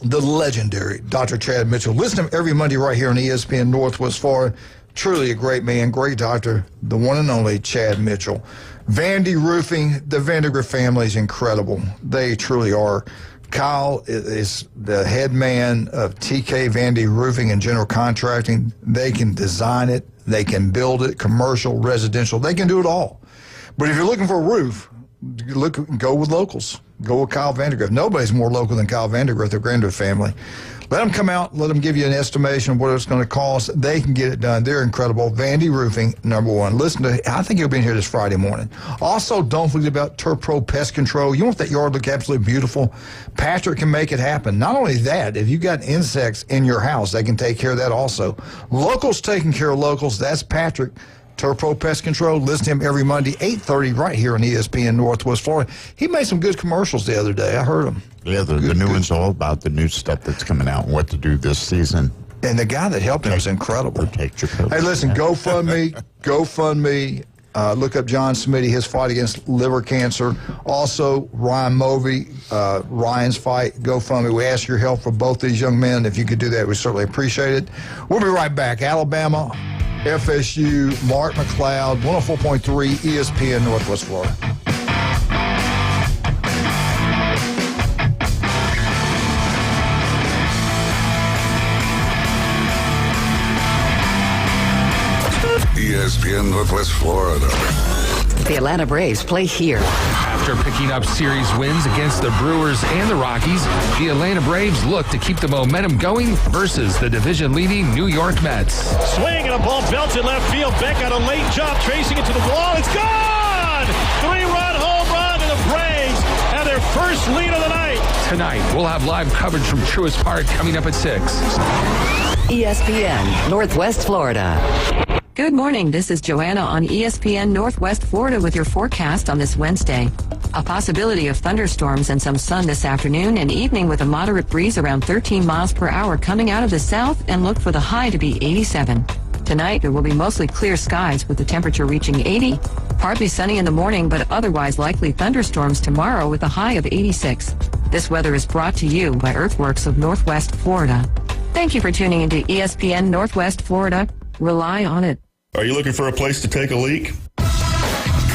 The legendary Dr. Chad Mitchell. Listen to him every Monday right here on ESPN Northwest Florida. Truly a great man, great doctor, the one and only Chad Mitchell. Vandy Roofing, the Vandergrift family is incredible. They truly are. Kyle is the head man of TK Vandy Roofing and General Contracting. They can design it. They can build it, commercial, residential. They can do it all. But if you're looking for a roof, go with locals. Go with Kyle Vandergrift. Nobody's more local than Kyle Vandergrift, the Vandergrift family. Let them come out. Let them give you an estimation of what it's going to cost. They can get it done. They're incredible. Vandy Roofing, #1. Listen to, I think you'll be in here this Friday morning. Also, don't forget about Turf Pro Pest Control. You want that yard to look absolutely beautiful? Patrick can make it happen. Not only that, if you've got insects in your house, they can take care of that also. Locals taking care of locals. That's Patrick. Turf Pro Pest Control. Listen to him every Monday, 8:30, right here on ESPN Northwest Florida. He made some good commercials the other day. I heard him. Yeah, the new one's all about the new stuff that's coming out and what to do this season. And the guy that helped him was incredible. Protect your pillows. Hey, listen, GoFundMe. Look up John Smitty, his fight against liver cancer. Also, Ryan Movey, Ryan's fight, GoFundMe. We ask your help for both these young men. If you could do that, we certainly appreciate it. We'll be right back. Alabama, FSU, Mark McLeod, 104.3 ESPN Northwest Florida. ESPN Northwest Florida. The Atlanta Braves play here. After picking up series wins against the Brewers and the Rockies, the Atlanta Braves look to keep the momentum going versus the division-leading New York Mets. Swing and a ball belted left field. Beck got a late job tracing it to the wall. It's gone! 3-run home run to the Braves and their first lead of the night. Tonight, we'll have live coverage from Truist Park coming up at 6. ESPN Northwest Florida. Good morning. This is Joanna on ESPN Northwest Florida with your forecast on this Wednesday. A possibility of thunderstorms and some sun this afternoon and evening with a moderate breeze around 13 miles per hour coming out of the south, and look for the high to be 87. Tonight, there will be mostly clear skies with the temperature reaching 80. Partly sunny in the morning, but otherwise likely thunderstorms tomorrow with a high of 86. This weather is brought to you by Earthworks of Northwest Florida. Thank you for tuning into ESPN Northwest Florida. Rely on it. Are you looking for a place to take a leak?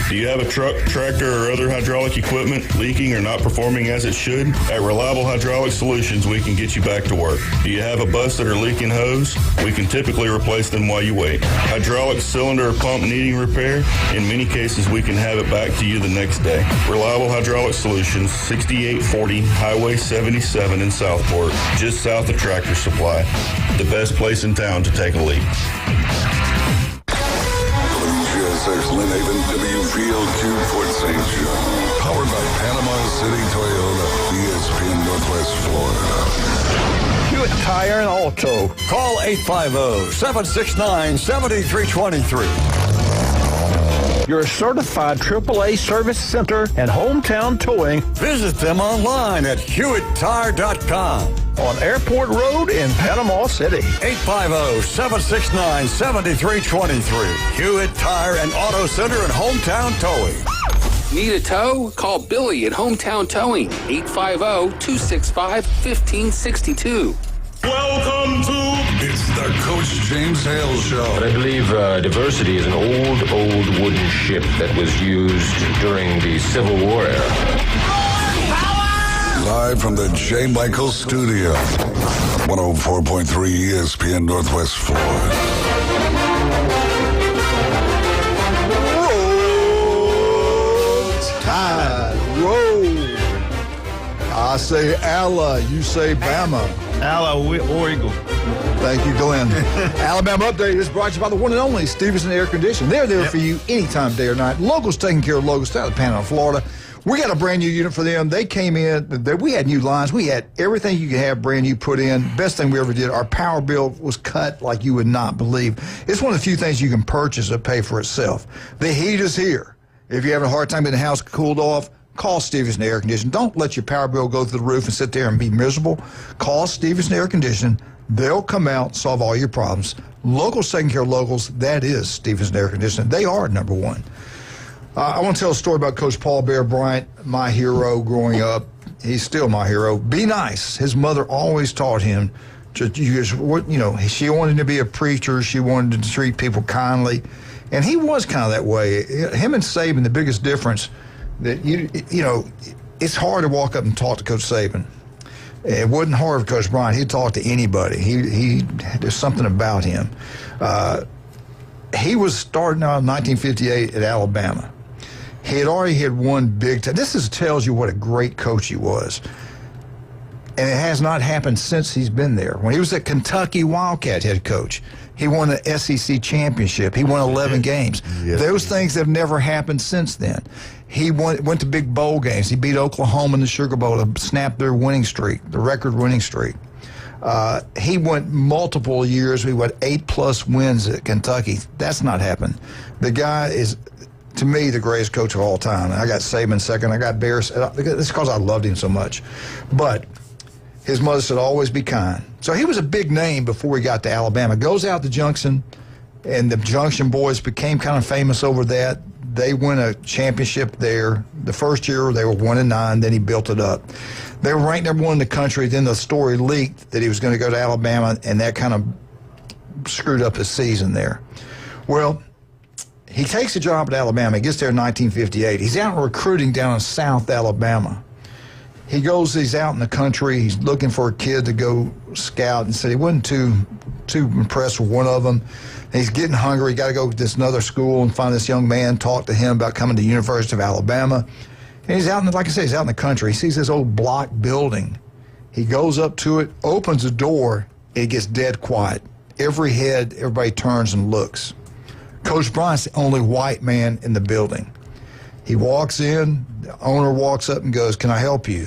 Do you have a truck, tractor, or other hydraulic equipment leaking or not performing as it should? At Reliable Hydraulic Solutions, we can get you back to work. Do you have a busted or leaking hose? We can typically replace them while you wait. Hydraulic cylinder or pump needing repair? In many cases, we can have it back to you the next day. Reliable Hydraulic Solutions, 6840 Highway 77 in Southport, just south of Tractor Supply. The best place in town to take a leak. WGSX Lynn Haven, WVLQ Port St. Joe. Powered by Panama City Toyota, ESPN Northwest Florida. Hewitt Tire and Auto. Call 850-769-7323. your certified AAA service center and hometown towing. Visit them online at HewittTire.com on Airport Road in Panama City. 850-769-7323. Hewitt Tire and Auto Center and hometown towing. Need a tow? Call Billy at Hometown Towing, 850-265-1562. Welcome to It's the Coach James Hale Show. But I believe diversity is an old wooden ship that was used during the Civil War era. Live from the J. Michael Studio, 104.3 ESPN Northwest Florida. Tide, roll. I say Allah, you say Bama. Allah, War Eagle. Thank you, Glenn. Alabama Update is brought to you by the one and only Stevenson Air Conditioning. They're there for you anytime, day or night. Locals taking care of locals out of Panama, Florida. We got a brand new unit for them. They came in. We had new lines. We had everything you could have brand new put in. Best thing we ever did. Our power bill was cut like you would not believe. It's one of the few things you can purchase that pay for itself. The heat is here. If you're having a hard time getting the house cooled off, call Stevenson Air Conditioning. Don't let your power bill go through the roof and sit there and be miserable. Call Stevenson Air Conditioning. They'll come out, solve all your problems. Locals taking care of locals. That is Stevenson Air Conditioning. They are number one. I want to tell a story about Coach Paul Bear Bryant, my hero growing up. He's still my hero. Be nice. His mother always taught him to, she wanted to be a preacher. She wanted to treat people kindly. And he was kind of that way. Him and Saban, the biggest difference, that, it's hard to walk up and talk to Coach Saban. It wasn't hard for Coach Bryant. He'd talk to anybody. There's something about him. He was starting out in 1958 at Alabama. He had already had one big time. This tells you what a great coach he was. And it has not happened since he's been there. When he was at Kentucky Wildcat head coach, he won the SEC championship. He won 11 games. Yes, those things have never happened since then. He went to big bowl games. He beat Oklahoma in the Sugar Bowl to snap their winning streak, the record winning streak. He went multiple years. We went 8+ wins at Kentucky. That's not happened. The guy is, to me, the greatest coach of all time. I got Saban second. I got Bears. It's because I loved him so much. But his mother said, always be kind. So he was a big name before he got to Alabama. Goes out to Junction, and the Junction boys became kind of famous over that. They won a championship there. The first year, they were 1-9. Then he built it up. They were ranked number one in the country. Then the story leaked that he was going to go to Alabama, and that kind of screwed up his season there. Well, he takes a job at Alabama. He gets there in 1958. He's out recruiting down in South Alabama. He's out in the country. He's looking for a kid to go scout, and said he wasn't too impressed with one of them. He's getting hungry. He got to go to this another school and find this young man, talk to him about coming to the University of Alabama. And he's out like I say, he's out in the country. He sees this old block building. He goes up to it, opens the door, and it gets dead quiet. Everybody turns and looks. Coach Bryant's the only white man in the building. He walks in, the owner walks up and goes, "Can I help you?"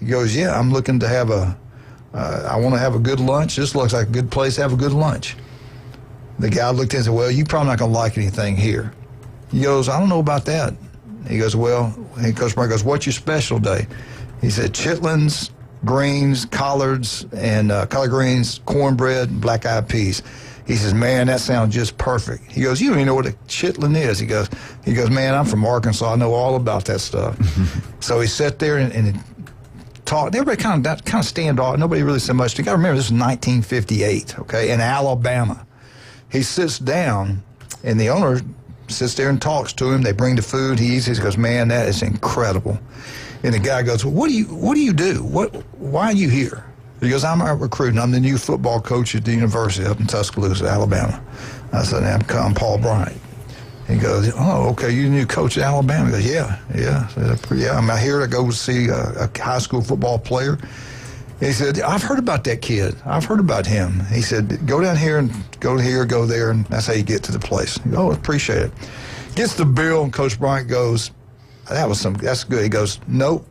He goes, "Yeah, I'm looking to have I want to have a good lunch. This looks like a good place to have a good lunch." The guy looked in and said, "Well, you're probably not going to like anything here." He goes, "I don't know about that." He goes, "Well," and Coach Bryant goes, "What's your special day?" He said, "Chitlins, greens, collards, and collard greens, cornbread, and black-eyed peas." He says, "Man, that sounds just perfect." He goes, "You don't even know what a chitlin is." He goes, "Man, I'm from Arkansas. I know all about that stuff." So he sat there and talked. Everybody kind of stand off. Nobody really said much. You got to remember, this is 1958, okay, in Alabama. He sits down, and the owner sits there and talks to him. They bring the food. He eats it. He goes, "Man, that is incredible." And the guy goes, "Well, what do you do? Why are you here?" He goes, "I'm out recruiting. I'm the new football coach at the university up in Tuscaloosa, Alabama." I said, "I'm Paul Bryant." He goes, "Oh, okay, you're the new coach at Alabama?" He goes, "Yeah. I'm out here to go see a high school football player." He said, "I've heard about that kid. I've heard about him." He said, "Go down here and go here, go there, and that's how you get to the place." He goes, "Oh, appreciate it." Gets the bill, and Coach Bryant goes, "That's good." He goes, "Nope."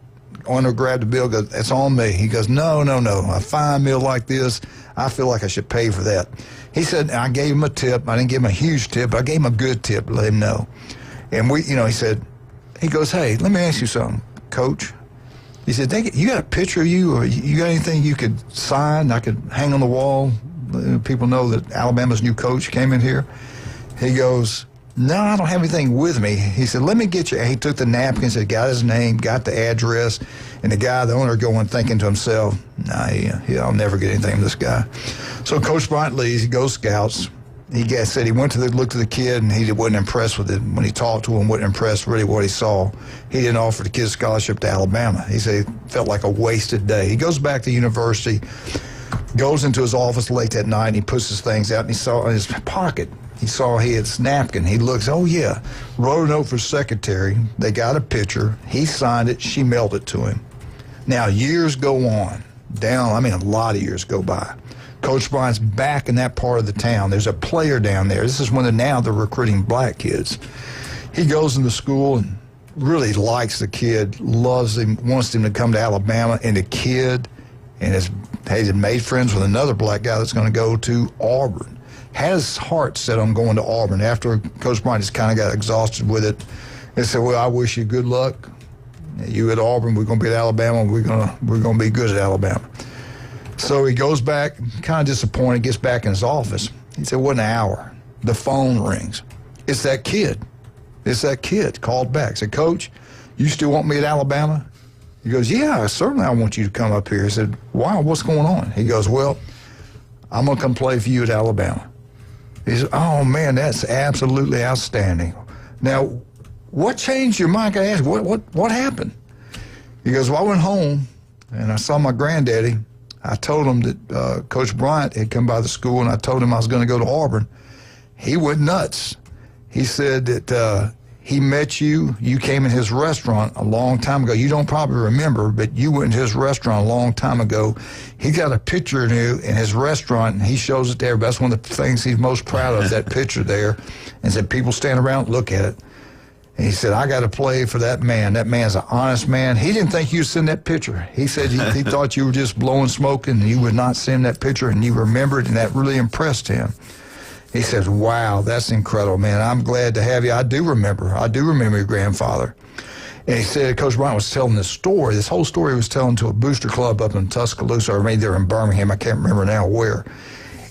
Owner grabbed the bill, goes, "It's on me." He goes, No. A fine meal like this, I feel like I should pay for that." He said, "I gave him a tip. I didn't give him a huge tip. I gave him a good tip to let him know." And he said, he goes, hey, let me ask you something, Coach. He said, you got a picture of you, or you got anything you could sign, I could hang on the wall? People know that Alabama's new coach came in here. He goes, no, I don't have anything with me. He said, let me get you. He took the napkins, got his name, got the address, and the owner, thinking to himself, nah, I'll never get anything from this guy. So Coach Bryant leaves, he goes scouts. He said he went to looked at the kid, and he wasn't impressed with it. When he talked to him, wasn't impressed really what he saw. He didn't offer the kid a scholarship to Alabama. He said it felt like a wasted day. He goes back to university, goes into his office late that night, and he puts his things out, and he saw in his pocket, he saw he had his napkin. He looks, oh, yeah, wrote a note for his secretary. They got a picture. He signed it. She mailed it to him. Now, years go on. A lot of years go by. Coach Bryant's back in that part of the town. There's a player down there. This is when they're recruiting black kids. He goes into school and really likes the kid, loves him, wants him to come to Alabama. And the kid has made friends with another black guy that's going to go to Auburn. Had his heart set on going to Auburn. After Coach Bryant just kind of got exhausted with it, he said, well, I wish you good luck. You at Auburn, we're going to be at Alabama. We're going to be good at Alabama. So he goes back, kind of disappointed, gets back in his office. He said, what, an hour? The phone rings. It's that kid. Called back. Said, Coach, you still want me at Alabama? He goes, yeah, certainly I want you to come up here. I said, wow, what's going on? He goes, well, I'm going to come play for you at Alabama. He said, oh, man, that's absolutely outstanding. Now, what changed your mind? I asked, what happened? He goes, well, I went home, and I saw my granddaddy. I told him that Coach Bryant had come by the school, and I told him I was going to go to Auburn. He went nuts. He said that he met you. You came in his restaurant a long time ago. You don't probably remember, but you went in his restaurant a long time ago. He got a picture of you in his restaurant, and he shows it to everybody. That's one of the things he's most proud of, that picture there. And said, people stand around and look at it. And he said, I got to play for that man. That man's an honest man. He didn't think you'd send that picture. He said he thought you were just blowing smoke and you would not send that picture, and you remembered, and that really impressed him. He says, wow, that's incredible, man. I'm glad to have you. I do remember your grandfather. And he said Coach Bryant was telling this story. This whole story he was telling to a booster club up in Tuscaloosa, or maybe they're in Birmingham. I can't remember now where.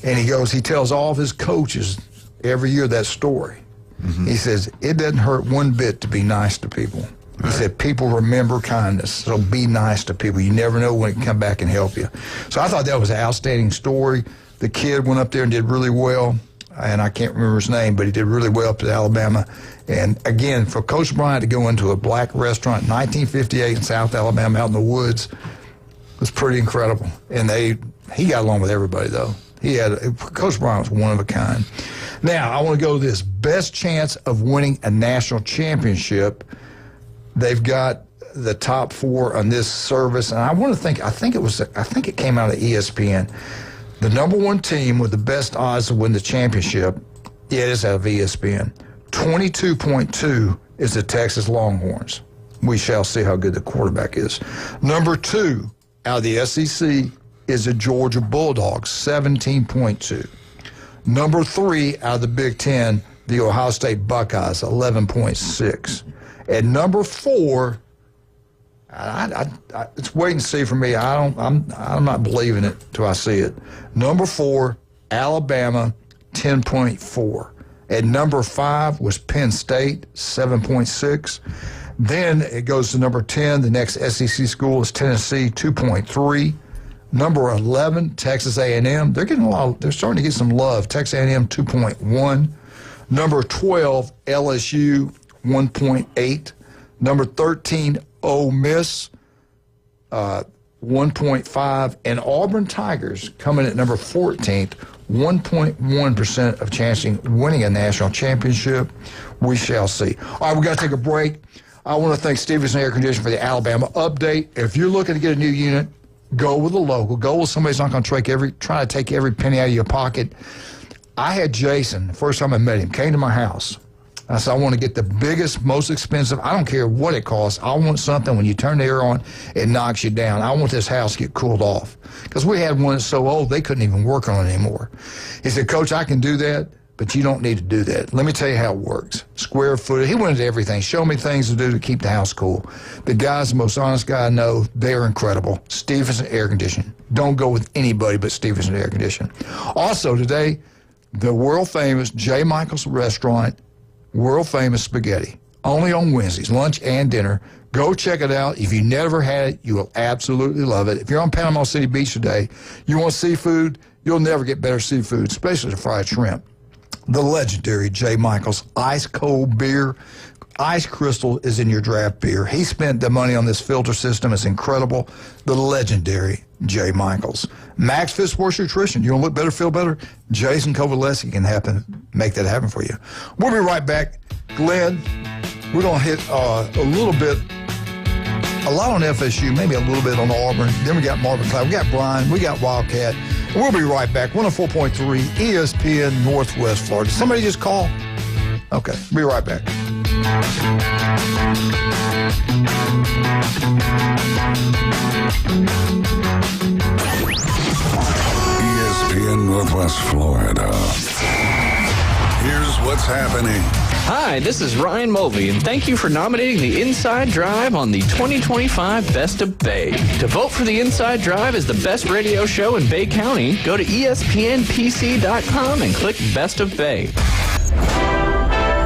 And he tells all of his coaches every year that story. Mm-hmm. He says, it doesn't hurt one bit to be nice to people. He said, people remember kindness, so be nice to people. You never know when it can come back and help you. So I thought that was an outstanding story. The kid went up there and did really well, and I can't remember his name, but he did really well up at Alabama. And again, for Coach Bryant to go into a black restaurant in 1958 in South Alabama out in the woods was pretty incredible. And he got along with everybody, though. Coach Bryant was one of a kind. Now, I want to go to this. Best chance of winning a national championship. They've got the top 4 on this service, and I think it came out of ESPN. The number 1 team with the best odds to win the championship, it is out of ESPN. 22.2 is the Texas Longhorns. We shall see how good the quarterback is. Number 2 out of the SEC is the Georgia Bulldogs, 17.2. Number 3 out of the Big Ten, the Ohio State Buckeyes, 11.6. At number 4, it's wait and see for me. I'm not believing it till I see it. Number 4, Alabama, 10.4. At number 5 was Penn State, 7.6. Then it goes to number 10. The next SEC school is Tennessee, 2.3. Number 11, Texas A&M. They're starting to get some love. Texas A&M, 2.1. Number 12, LSU, 1.8. Number 13, Ole Miss, 1.5. And Auburn Tigers coming at number 14th, 1.1% of chancing winning a national championship. We shall see. All right, we got to take a break. I want to thank Stevenson Air Conditioning for the Alabama update. If you're looking to get a new unit, go with a local. Go with somebody who's not going to try to take every penny out of your pocket. I had Jason, the first time I met him, came to my house. I said, I want to get the biggest, most expensive. I don't care what it costs. I want something when you turn the air on, it knocks you down. I want this house to get cooled off. Because we had one that's so old, they couldn't even work on it anymore. He said, Coach, I can do that, but you don't need to do that. Let me tell you how it works. Square footage. He went into everything. Show me things to do to keep the house cool. The guy's the most honest guy I know. They are incredible. Stevenson Air Conditioning. Don't go with anybody but Stevenson Air Conditioning. Also today, the world-famous J. Michael's Restaurant, world-famous spaghetti. Only on Wednesdays, lunch and dinner. Go check it out. If you never had it, you will absolutely love it. If you're on Panama City Beach today, you want seafood, you'll never get better seafood, especially the fried shrimp. The legendary J. Michael's ice cold beer. Ice Crystal is in your draft beer. He spent the money on this filter system. It's incredible. The legendary J. Michael's. Max Fit Sports Nutrition. You want to look better, feel better? Jason Kovaleski can make that happen for you. We'll be right back. Glenn, we're going to hit a lot on FSU, maybe a little bit on Auburn. Then we got Marvin Cloud. We got Brian. We got Wildcat. We'll be right back. 104.3 ESPN Northwest Florida. Somebody just call? Okay, be right back. ESPN Northwest Florida. Here's what's happening. Hi, this is Ryan Mulvey, and thank you for nominating the Inside Drive on the 2025 Best of Bay. To vote for the Inside Drive as the best radio show in Bay County, go to ESPNPC.com and click Best of Bay.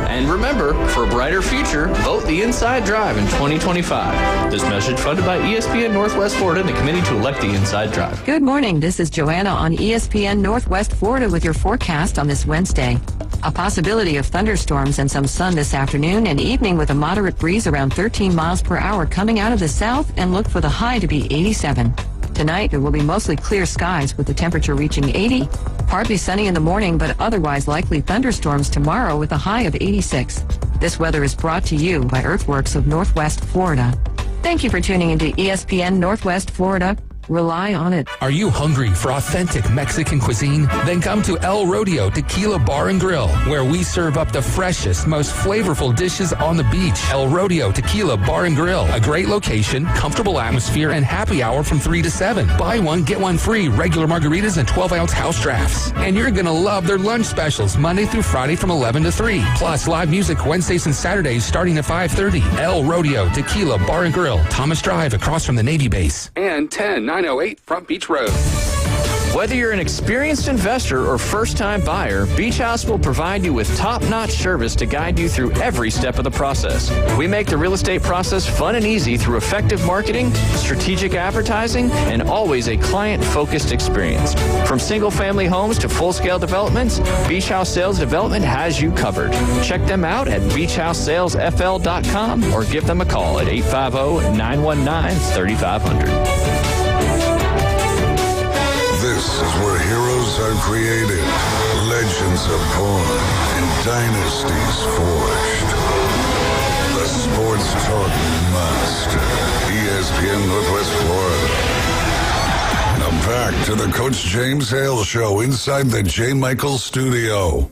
And remember, for a brighter future, vote the Inside Drive in 2025. This message funded by ESPN Northwest Florida and the Committee to Elect the Inside Drive. Good morning. This is Joanna on ESPN Northwest Florida with your forecast on this Wednesday. A possibility of thunderstorms and some sun this afternoon and evening with a moderate breeze around 13 miles per hour coming out of the south, and look for the high to be 87. Tonight, it will be mostly clear skies with the temperature reaching 80. Partly sunny in the morning, but otherwise likely thunderstorms tomorrow with a high of 86. This weather is brought to you by Earthworks of Northwest Florida. Thank you for tuning into ESPN Northwest Florida. Rely on it. Are you hungry for authentic Mexican cuisine? Then come to El Rodeo Tequila Bar and Grill, where we serve up the freshest, most flavorful dishes on the beach. El Rodeo Tequila Bar and Grill, a great location, comfortable atmosphere, and happy hour from 3 to 7. Buy one, get one free, regular margaritas and 12-ounce house drafts. And you're going to love their lunch specials, Monday through Friday from 11 to 3. Plus, live music Wednesdays and Saturdays starting at 5:30. El Rodeo Tequila Bar and Grill, Thomas Drive, across from the Navy base. And 10908 Front Beach Road. Whether you're an experienced investor or first-time buyer, Beach House will provide you with top-notch service to guide you through every step of the process. We make the real estate process fun and easy through effective marketing, strategic advertising, and always a client-focused experience. From single-family homes to full-scale developments, Beach House Sales Development has you covered. Check them out at beachhousesalesfl.com or give them a call at 850-919-3500. This is where heroes are created, legends are born, and dynasties forged. The Sports Talk Monster, ESPN Northwest Florida. Now back to the Coach James Hale Show inside the J. Michael Studio.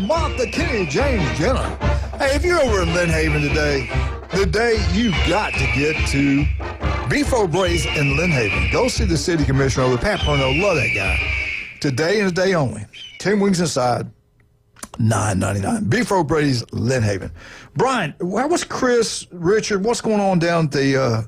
Martha, Kenny, James, Jenna. Hey, if you're over in Lynn Haven today, you've got to get to Beef O'Brady's in Lynn Haven. Go see the city commissioner over, Pat Purno. Love that guy. Today and today only. 10 wings inside, $9.99. Beef O'Brady's, Lynn Haven. Brian, what's Chris, Richard, what's going on down at the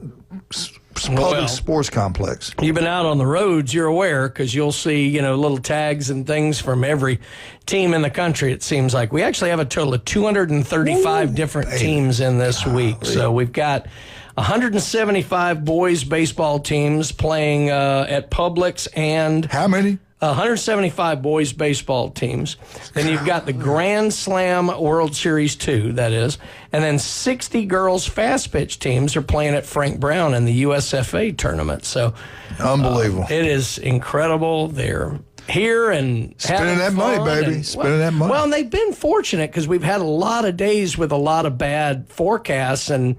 public sports complex? You've been out on the roads, you're aware, because you'll see, little tags and things from every team in the country, it seems like. We actually have a total of 235 different teams in this week. So we've got 175 boys baseball teams playing at Publix, and how many? 175 boys baseball teams. Then you've got the Grand Slam World Series 2, that is. And then 60 girls fast pitch teams are playing at Frank Brown in the USFA tournament. So unbelievable. It is incredible. They're here and spending that money, baby. Spending that money. Well, and they've been fortunate because we've had a lot of days with a lot of bad forecasts, and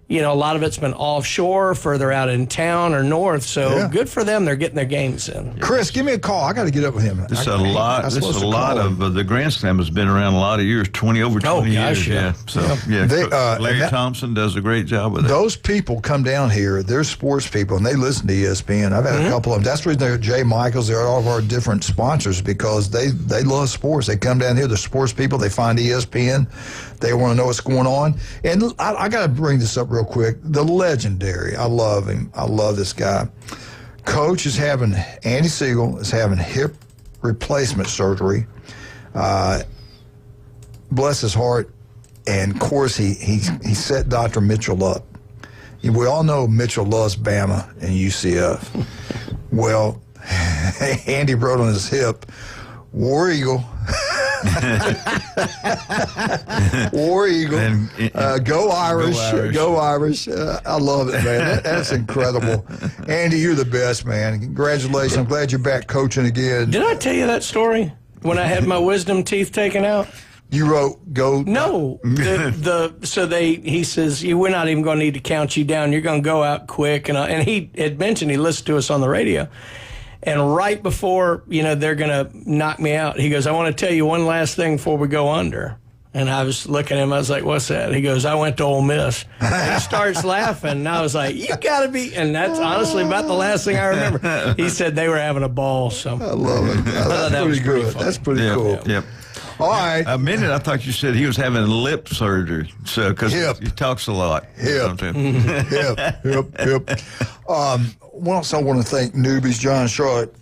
a lot of it's been offshore, further out in town or north. So good for them. They're getting their games in. Chris, give me a call. I got to get up with him. This is a lot of the Grand Slam has been around a lot of years, over 20 years. Yeah. So Larry Thompson does a great job with it. Those people come down here. They're sports people, and they listen to ESPN. I've had a couple of them. That's the reason they're Jay Michaels. They're all of our different sponsors because they love sports. They come down here. They're sports people. They find ESPN. They want to know what's going on. And I got to bring this up real quick. The legendary, I love him. I love this guy. Andy Siegel is having hip replacement surgery. Bless his heart. And, of course, he set Dr. Mitchell up. We all know Mitchell loves Bama and UCF. Well, Andy wrote on his hip, War Eagle. War Eagle. Go Irish. Go Irish. I love it, man. That's incredible. Andy, you're the best, man. Congratulations. I'm glad you're back coaching again. Did I tell you that story when I had my wisdom teeth taken out? You wrote go. No. He says, we're not even going to need to count you down. You're going to go out quick. And he had mentioned he listened to us on the radio. And right before, they're going to knock me out, he goes, I want to tell you one last thing before we go under. And I was looking at him. I was like, what's that? He goes, I went to Ole Miss. And he starts laughing. And I was like, you got to be. And that's honestly about the last thing I remember. He said they were having a ball. So I love it. That's pretty good. That's pretty cool. Yep. All right. A minute, I thought you said he was having lip surgery, so because he talks a lot. Hip. What else I want to thank Newbies, John and Charlotte.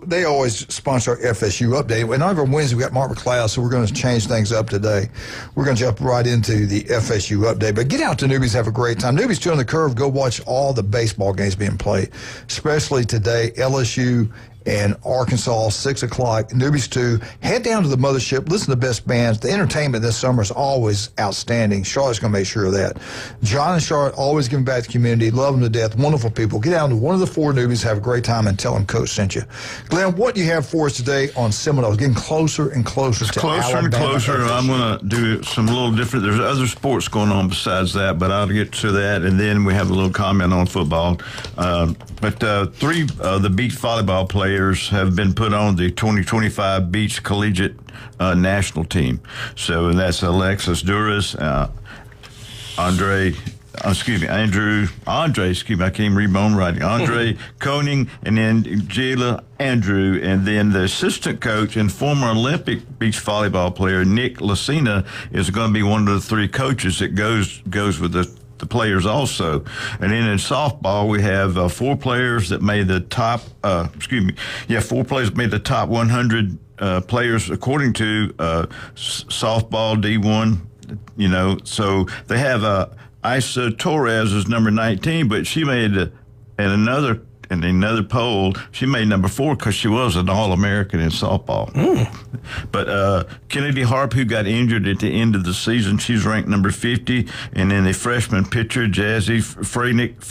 They always sponsor our FSU update. And over Wednesday, we got Mark McLeod, so we're going to change things up today. We're going to jump right into the FSU update. But get out to Newbies, have a great time. Newbies 2 on the Curve, go watch all the baseball games being played, especially today, LSU and Arkansas, 6 o'clock. Newbies 2. Head down to the mothership. Listen to the best bands. The entertainment this summer is always outstanding. Charlotte's going to make sure of that. John and Charlotte always giving back to the community. Love them to death. Wonderful people. Get down to one of the 4 Newbies. Have a great time and tell them Coach sent you. Glenn, what do you have for us today on Seminoles? Getting closer and closer to closer Alabama. and closer. I'm going to do some little different. There's other sports going on besides that, but I'll get to that. And then we have a little comment on football. But 3 of the beach volleyball players have been put on the 2025 Beach Collegiate National Team. So and that's Alexis Duras, Andre, I can't even read my own writing. Andre Koning, and then Jayla Andrew, and then the assistant coach and former Olympic beach volleyball player Nick Lucina is going to be one of the 3 coaches that goes with the players also. And then in softball, we have 4 players that made the top, 4 players made the top 100 players according to softball D1, so they have Isa Torres is number 19, but she made in another poll, she made number 4 because she was an All-American in softball. But Kennedy Harp, who got injured at the end of the season, she's ranked number 50. And then the freshman pitcher, Jazzy Frasick,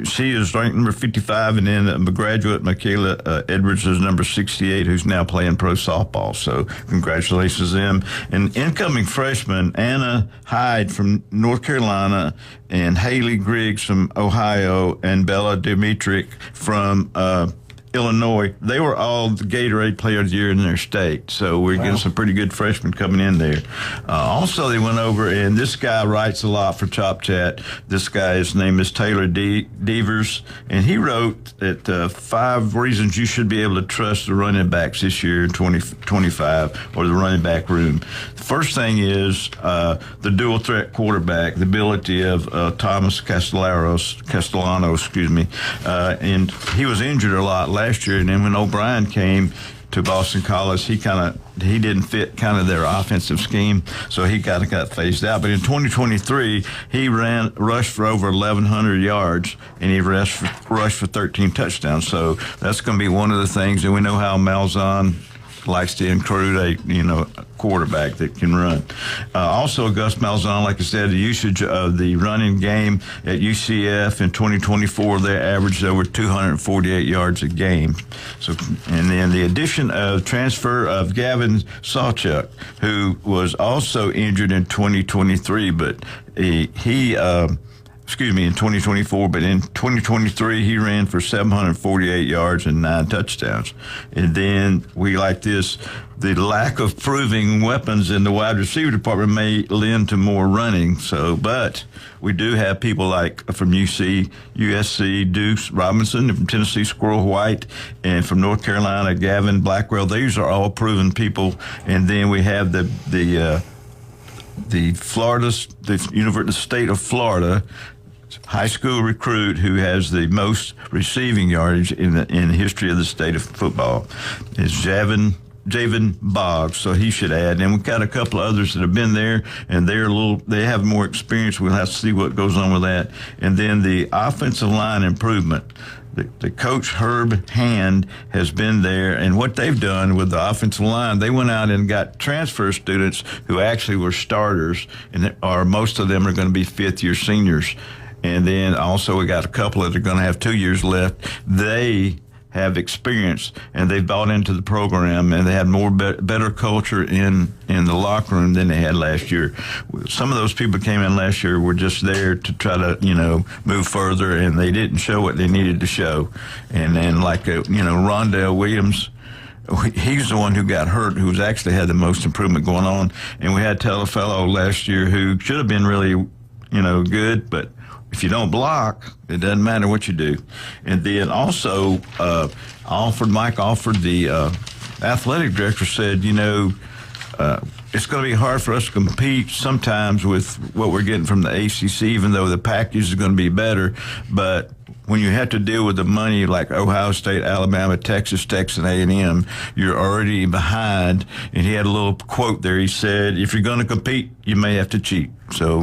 she is ranked number 55. And then the graduate, Michaela Edwards, is number 68, who's now playing pro softball. So congratulations to them. And incoming freshman, Anna Hyde from North Carolina, and Haley Griggs from Ohio, and Bella Dimitrick from Illinois. They were all the Gatorade Player of the Year in their state. So we're getting some pretty good freshmen coming in there. Also, they went over, and this guy writes a lot for Chop Chat. This guy, his name is Taylor Devers, and he wrote that 5 reasons you should be able to trust the running backs this year in 2025, or the running back room. The first thing is the dual threat quarterback, the ability of Thomas Castellano, and he was injured a lot last year, and then when O'Brien came to Boston College, he didn't fit kind of their offensive scheme, so he got phased out. But in 2023, he rushed for over 1,100 yards, and he rushed for 13 touchdowns. So that's going to be one of the things, and we know how Malzahn likes to recruit a quarterback that can run. Also, Gus Malzahn, like I said, the usage of the running game at UCF in 2024, they averaged over 248 yards a game. So, and then the addition of transfer of Gavin Sawchuk, who was also injured in 2023, but in 2024, but in 2023, he ran for 748 yards and 9 touchdowns. And then we like this, the lack of proving weapons in the wide receiver department may lend to more running. So, but we do have people like from USC, Deuce Robinson, from Tennessee, Squirrel White, and from North Carolina, Gavin Blackwell. These are all proven people. And then we have the state of Florida high school recruit who has the most receiving yardage in the history of the state of football is Javen Boggs, so he should add. And we've got a couple of others that have been there, and they have more experience. We'll have to see what goes on with that. And then the offensive line improvement. The coach, Herb Hand, has been there, and what they've done with the offensive line, they went out and got transfer students who actually were starters, or most of them are going to be fifth-year seniors. And then also we got a couple that are going to have 2 years left. They have experience, and they've bought into the program, and they had better culture in the locker room than they had last year. Some of those people came in last year were just there to try to, move further, and they didn't show what they needed to show. And then Rondell Williams, he's the one who got hurt, who's actually had the most improvement going on. And we had Telefellow last year who should have been really, good, but if you don't block, it doesn't matter what you do. And then also, Mike Alford, the athletic director, said, it's going to be hard for us to compete sometimes with what we're getting from the ACC, even though the package is going to be better. But when you have to deal with the money like Ohio State, Alabama, Texas, and A&M, you're already behind. And he had a little quote there. He said, if you're going to compete, you may have to cheat. So,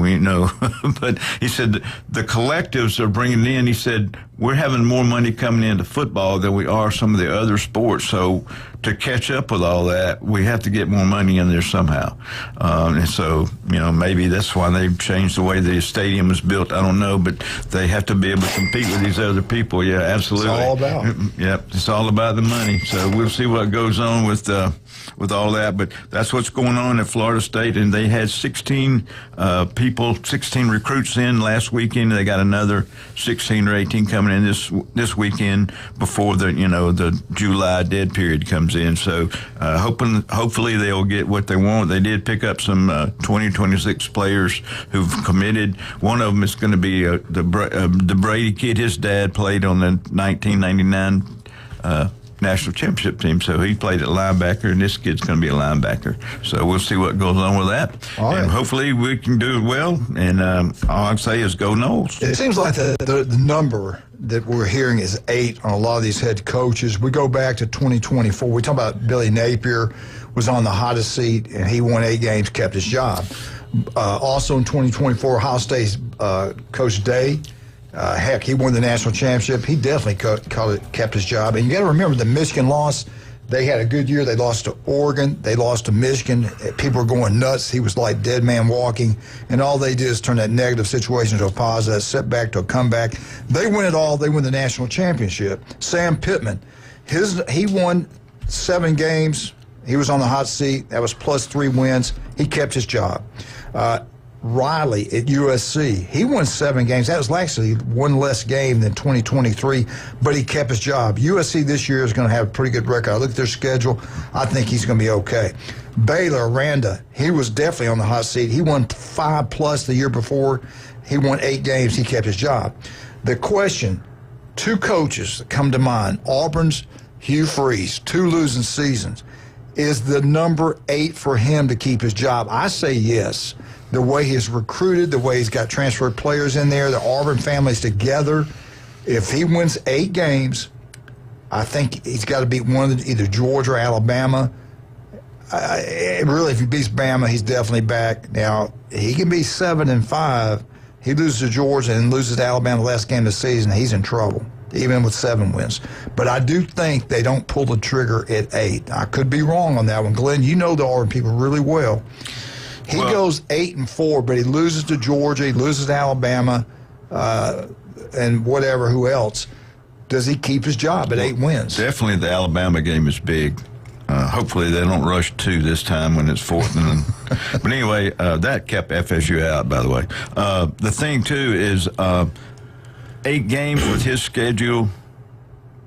but he said the collectives are bringing in, he said, we're having more money coming into football than we are some of the other sports. So to catch up with all that, we have to get more money in there somehow. And so, maybe that's why they've changed the way the stadium is built. I don't know, but they have to be able to compete with these other people. Yeah, absolutely. It's all about. Yep, it's all about the money. So we'll see what goes on with all that. But that's what's going on at Florida State, and they had 16 recruits in last weekend. They got another 16 or 18 coming in this weekend before the July dead period comes in. So hopefully they'll get what they want. They did pick up some 26 players who've committed. One of them is going to be the Brady kid. His dad played on the 1999 national championship team, so he played at linebacker, and this kid's going to be a linebacker. So we'll see what goes on with that. All right. And hopefully we can do it well, and all I can say is go Noles. It seems like the number that we're hearing is 8 on a lot of these head coaches. We go back to 2024. We talk about Billy Napier was on the hottest seat, and he won 8 games, kept his job. Also in 2024, Ohio State's Coach Day, heck, he won the national championship. He definitely kept his job. And you got to remember the Michigan loss. They had a good year. They lost to Oregon. They lost to Michigan. People were going nuts. He was like dead man walking. And all they did is turn that negative situation into a positive, that setback to a comeback. They win it all. They win the national championship. Sam Pittman, he won 7 games. He was on the hot seat. That was plus 3 wins. He kept his job. Riley at USC, he won 7 games. That was actually 1 less game than 2023, but he kept his job. USC this year is going to have a pretty good record. I look at their schedule. I think he's going to be okay. Baylor, Aranda, he was definitely on the hot seat. He won 5+ the year before. He won 8 games. He kept his job. The question, 2 coaches that come to mind, Auburn's Hugh Freeze, 2 losing seasons. Is the number 8 for him to keep his job? I say yes. The way he's recruited, the way he's got transferred players in there, the Auburn family's together. If he wins 8 games, I think he's got to beat one of either Georgia or Alabama. Really, if he beats Bama, he's definitely back. Now, he can be 7-5. He loses to Georgia and loses to Alabama the last game of the season. He's in trouble. even with 7 wins. But I do think they don't pull the trigger at 8. I could be wrong on that one. Glenn, you know the Auburn people really well. He goes 8-4, but he loses to Georgia, he loses to Alabama, and whatever, who else. Does he keep his job at 8 wins? Definitely the Alabama game is big. Hopefully they don't rush 2 this time when it's 4th. But anyway, that kept FSU out, by the way. The thing, too, is 8 games with his schedule,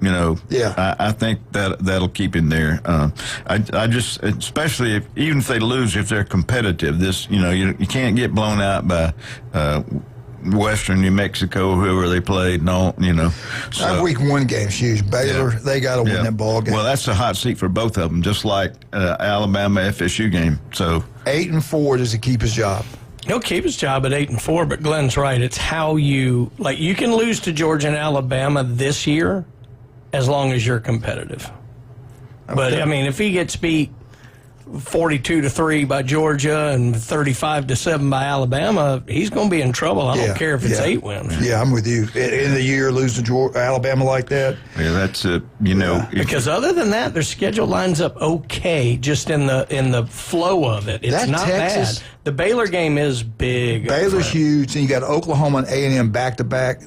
you know, I think that'll keep him there. I just, especially even if they lose, if they're competitive, this, you know, you can't get blown out by Western New Mexico, whoever they played, you know. So, that week 1 game's huge. Baylor, they got to win that ball game. Well, that's a hot seat for both of them, just like Alabama FSU game. So 8-4, does he keep his job? He'll keep his job at 8-4, but Glenn's right. It's how you can lose to Georgia and Alabama this year as long as you're competitive. Okay. But I mean, if he gets beat 42-3 by Georgia and 35-7 by Alabama, he's going to be in trouble. I don't care if it's 8 wins. Yeah, I'm with you. In the year, losing to Alabama like that. Yeah, that's it. You know, because other than that, their schedule lines up okay, just in the flow of it. It's that not Texas, bad. The Baylor game is big. Baylor's huge, and you got Oklahoma and A&M back to back.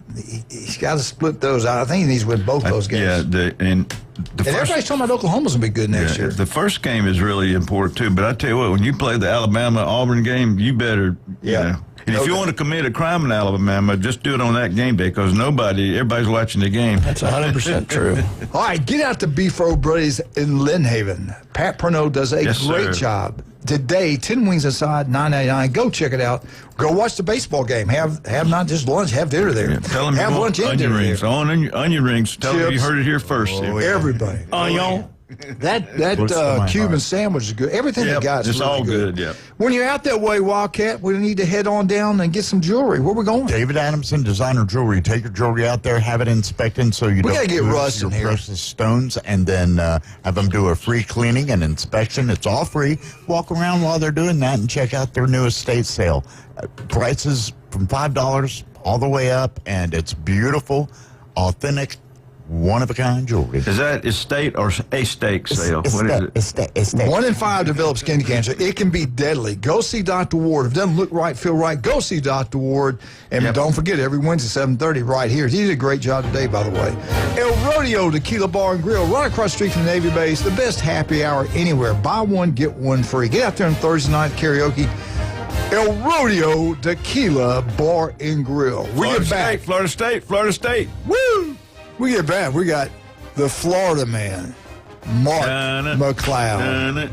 He's got to split those out. I think he needs to win both those games. Yeah, and everybody's talking about Oklahoma's going to be good next year. The first game is really important, too. But I tell you what, when you play the Alabama-Auburn game, you better, you know. And if you want to commit a crime in Alabama, just do it on that game day because everybody's watching the game. That's 100% true. All right, get out to Beefro Brothers in Lynn Haven. Pat Perneau does a great job. Today, 10 wings aside, $9.99. Go check it out. Go watch the baseball game. Have not just lunch, have dinner there. Yeah, tell them have you lunch want and dinner onion rings. there. Onion rings. Tell them you heard it here first. Everybody. Onion. That Cuban sandwich is good. Everything they got is it's really all good. Yeah. When you're out that way, Wildcat, we need to head on down and get some jewelry. Where we going? David Adamson Designer Jewelry. Take your jewelry out there, have it inspected so you don't gotta get lose rust your in here. precious stones, and then have them do a free cleaning and inspection. It's all free. Walk around while they're doing that and check out their new estate sale. Prices from $5 all the way up, and it's beautiful, authentic, one-of-a-kind jewelry. Is that estate or a steak sale? What is it? Estate. 1 in 5 develop skin cancer. It can be deadly. Go see Dr. Ward. If it doesn't look right, feel right, go see Dr. Ward. And don't forget, every Wednesday, 7:30, right here. He did a great job today, by the way. El Rodeo Tequila Bar and Grill, right across the street from the Navy Base. The best happy hour anywhere. Buy one, get one free. Get out there on Thursday night karaoke. El Rodeo Tequila Bar and Grill. We get back. Florida State. Woo! We get back. We got the Florida man, Mark McLeod.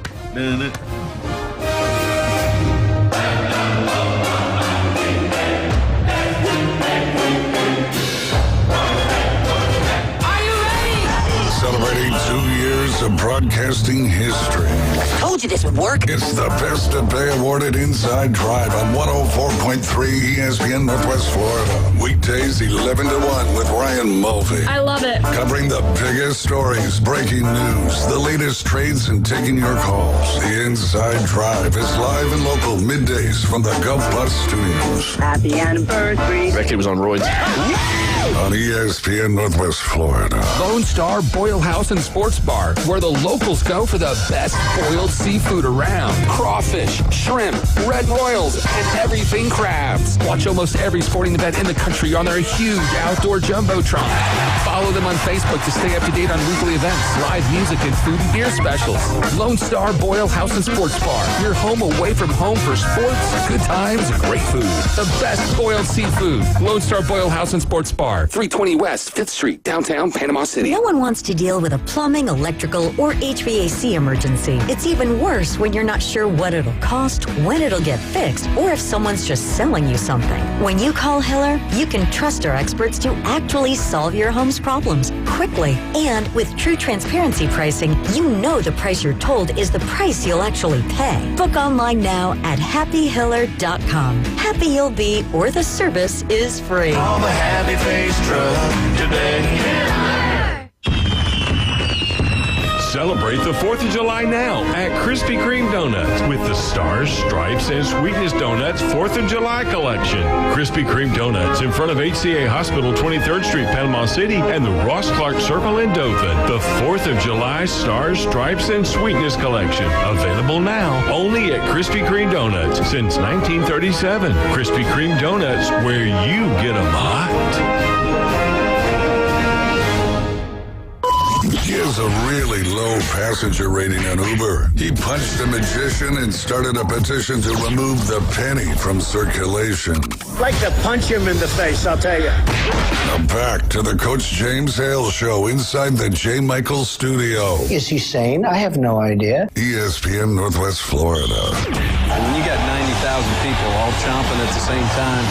Celebrating 2 years of broadcasting history. I told you this would work. It's the Best of Bay awarded Inside Drive on 104.3 ESPN Northwest Florida. Weekdays 11 to 1 with Ryan Mulvey. I love it. Covering the biggest stories, breaking news, the latest trades, and taking your calls. The Inside Drive is live and local middays from the Gulf Plus studios. Happy anniversary. Becky was on roids. On ESPN Northwest Florida. Lone Star Boil House and Sports Bar, where the locals go for the best boiled seafood around. Crawfish, shrimp, red royals, and everything crabs. Watch almost every sporting event in the country on their huge outdoor jumbotron. Follow them on Facebook to stay up to date on weekly events, live music, and food and beer specials. Lone Star Boil House and Sports Bar, your home away from home for sports, good times, and great food. The best boiled seafood. Lone Star Boil House and Sports Bar. 320 West 5th Street, downtown Panama City. No one wants to deal with a plumbing, electrical, or HVAC emergency. It's even worse when you're not sure what it'll cost, when it'll get fixed, or if someone's just selling you something. When you call Hiller, you can trust our experts to actually solve your home's problems quickly. And with true transparency pricing, you know the price you're told is the price you'll actually pay. Book online now at happyhiller.com. Happy you'll be, or the service is free. All the happy face truck today. Celebrate the 4th of July now at Krispy Kreme Donuts with the Stars, Stripes, and Sweetness Donuts 4th of July collection. Krispy Kreme Donuts in front of HCA Hospital, 23rd Street, Panama City, and the Ross Clark Circle in Dothan. The 4th of July Stars, Stripes, and Sweetness collection. Available now only at Krispy Kreme Donuts since 1937. Krispy Kreme Donuts, where you get 'em hot. Gives a really low passenger rating on Uber. He punched a magician and started a petition to remove the penny from circulation. I'd like to punch him in the face, I'll tell you. Now back to the Coach James Hale Show inside the J. Michael studio. Is he sane? I have no idea. ESPN Northwest Florida. When you got 90,000 people all chomping at the same time.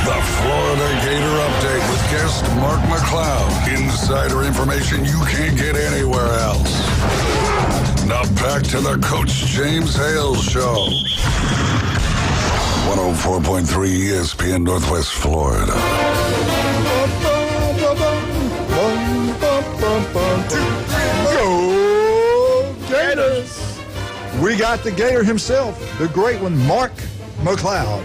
The Florida Gator Update with guest Mark McLeod. Insider information you can't get anywhere else. Now back to the Coach James Hale Show. 104.3 ESPN Northwest Florida. Go Gators! We got the Gator himself, the great one, Mark McLeod.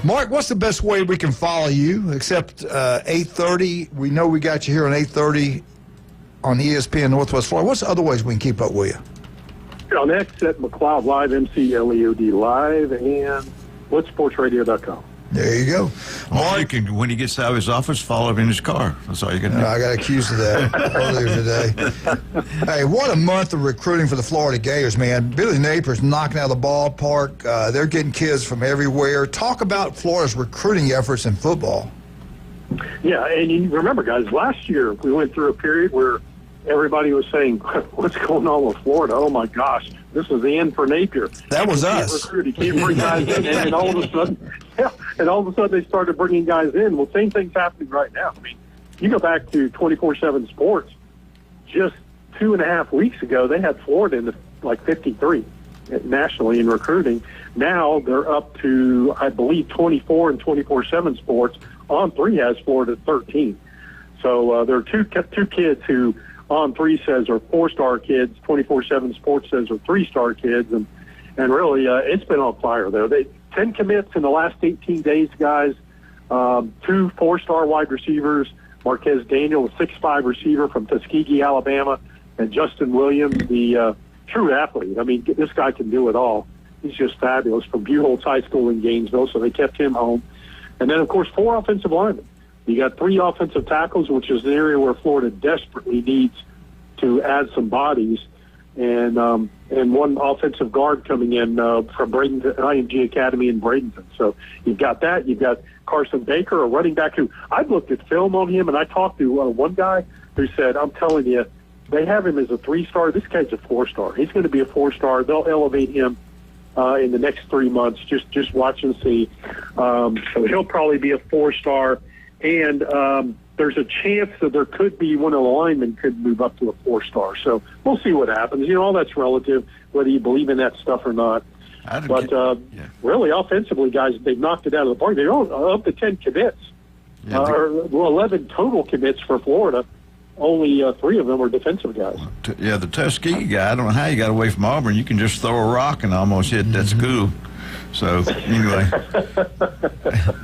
Mark, what's the best way we can follow you except 8:30? We know we got you here on 8:30 on ESPN Northwest Florida. What's the other ways we can keep up with you? On X at McLeod Live, McLeod Live, and WhatSportsRadio.com. There you go. Or you can, when he gets out of his office, follow him in his car. That's all you can do. I got accused of that earlier today. Hey, what a month of recruiting for the Florida Gators, man. Billy Napier's knocking out of the ballpark. They're getting kids from everywhere. Talk about Florida's recruiting efforts in football. Yeah, and you remember, guys, last year we went through a period where everybody was saying, what's going on with Florida? Oh, my gosh, this is the end for Napier. That was us. He can't bring guys in, and all of a sudden, they started bringing guys in. Well, same thing's happening right now. I mean, you go back to 24/7 Sports. Just 2.5 weeks ago, they had Florida in the, 53 nationally in recruiting. Now they're up to, I believe, 24 and 24/7 Sports. On3 has Florida at 13. So there are two kids who On3 says are 4-star kids. 24/7 Sports says are 3-star kids, and really it's been on fire there. 10 commits in the last 18 days, guys. 2 4-star wide receivers. Marquez Daniel, a 6'5" receiver from Tuskegee, Alabama, and Justin Williams, the true athlete. I mean, this guy can do it all. He's just fabulous from Buchholz High School in Gainesville, so they kept him home. And then, of course, 4 offensive linemen. You got 3 offensive tackles, which is an area where Florida desperately needs to add some bodies, and 1 offensive guard coming in from Bradenton, IMG Academy in Bradenton. So you've got that. You've got Carson Baker, a running back who I've looked at film on him, and I talked to one guy who said, I'm telling you, they have him as a 3-star. This guy's a 4-star. He's going to be a 4-star. They'll elevate him in the next 3 months. Just watch and see. So he'll probably be a 4-star. And there's a chance that there could be one of the linemen could move up to a 4-star. So we'll see what happens. All that's relative, whether you believe in that stuff or not. But really, offensively, guys, they've knocked it out of the park. They're up to 10 commits, or 11 total commits for Florida. Only 3 of them are defensive guys. The Tuskegee guy, I don't know how he got away from Auburn. You can just throw a rock and almost hit that school. So anyway,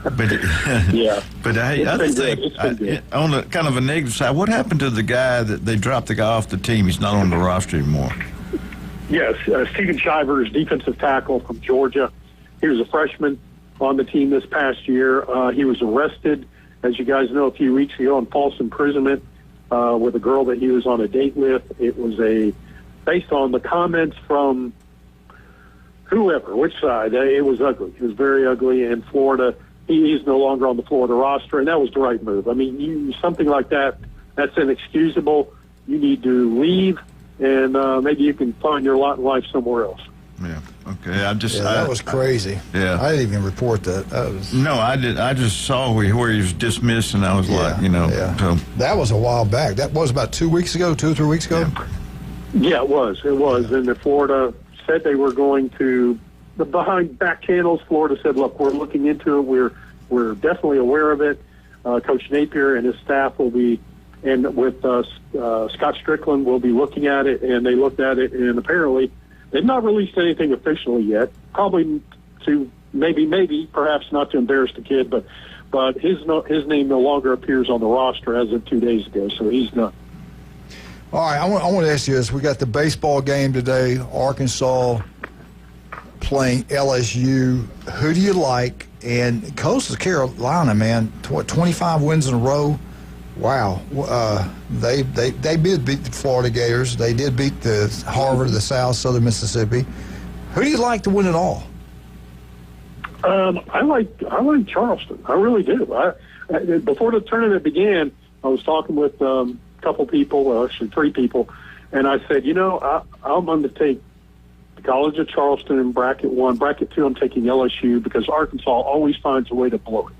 but I think on the kind of a negative side, what happened to the guy that they dropped the guy off the team? He's not on the roster anymore. Yes, Stephen Shivers, defensive tackle from Georgia. He was a freshman on the team this past year. He was arrested, as you guys know, a few weeks ago on false imprisonment with a girl that he was on a date with. It was based on the comments from whoever, which side. It was ugly. It was very ugly. And Florida, he's no longer on the Florida roster, and that was the right move. I mean, something like that, that's inexcusable. You need to leave, and maybe you can find your lot in life somewhere else. Yeah. Okay. That was crazy. I didn't even report that. No, I did. I just saw where he was dismissed, and I was like, So. That was a while back. That was about 2 weeks ago, 2 or 3 weeks ago. Yeah, it was. And the Florida said they were going to, behind back channels, Florida said, look, we're looking into it. We're definitely aware of it. Coach Napier and his staff will be, and with Scott Strickland, will be looking at it, and they looked at it, and apparently they've not released anything officially yet. Probably to perhaps not to embarrass the kid, but his name no longer appears on the roster as of 2 days ago, so he's not. All right, I want to ask you this. We got the baseball game today, Arkansas playing LSU. Who do you like? And Coastal Carolina, man, 25 wins in a row. Wow. They did beat the Florida Gators. They did beat the Harvard of the South, Southern Mississippi. Who do you like to win it all? I like Charleston. I really do. Before the tournament began, I was talking with a couple people, well, actually 3 people, and I said, I'm going to take the College of Charleston in bracket 1. Bracket 2, I'm taking LSU because Arkansas always finds a way to blow it.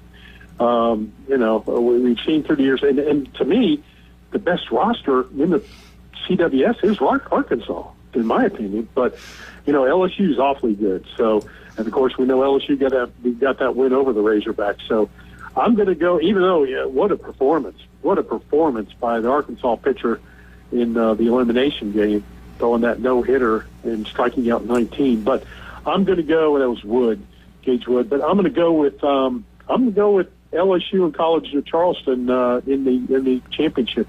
We've seen through the years, and to me, the best roster in the CWS is Arkansas, in my opinion. But LSU is awfully good. So, and of course, we know LSU got that win over the Razorbacks. So, I'm going to go. Even though, what a performance by the Arkansas pitcher in the elimination game, throwing that no-hitter and striking out 19. But I'm going to go. That was Gage Wood. But I'm going to go with LSU and College of Charleston in the championship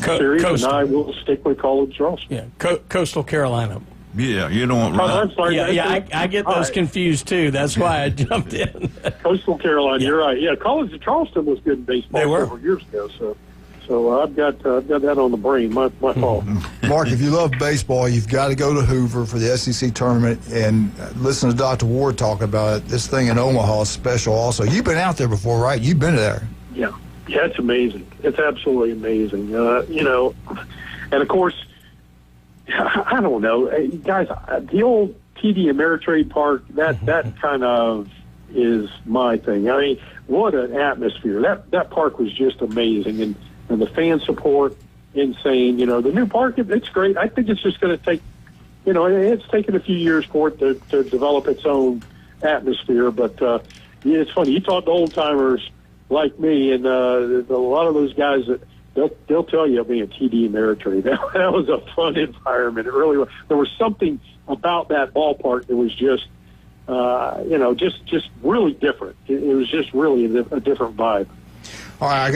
series, Coastal. and I will stick with College of Charleston. Yeah, Coastal Carolina. Yeah, you don't want I'm sorry. I get those confused too. That's why I jumped in. Coastal Carolina, you're right. Yeah, College of Charleston was good in baseball several years ago. So I've got that on the brain. My fault. Mark, if you love baseball, you've got to go to Hoover for the SEC tournament and listen to Dr. Ward talk about it. This thing in Omaha is special also. You've been out there before, right? You've been there. Yeah, it's amazing. It's absolutely amazing. And of course, I don't know, guys. The old TD Ameritrade Park, that kind of is my thing. I mean, what an atmosphere! That park was just amazing, and the fan support, insane. The new park, it's great. I think it's just going to take, it's taken a few years for it to develop its own atmosphere. But it's funny. You talk to old timers like me, and a lot of those guys that. They'll tell you being a TD Ameritrade. That was a fun environment. It really was. There was something about that ballpark that was just, just really different. It was just really a different vibe. All right, I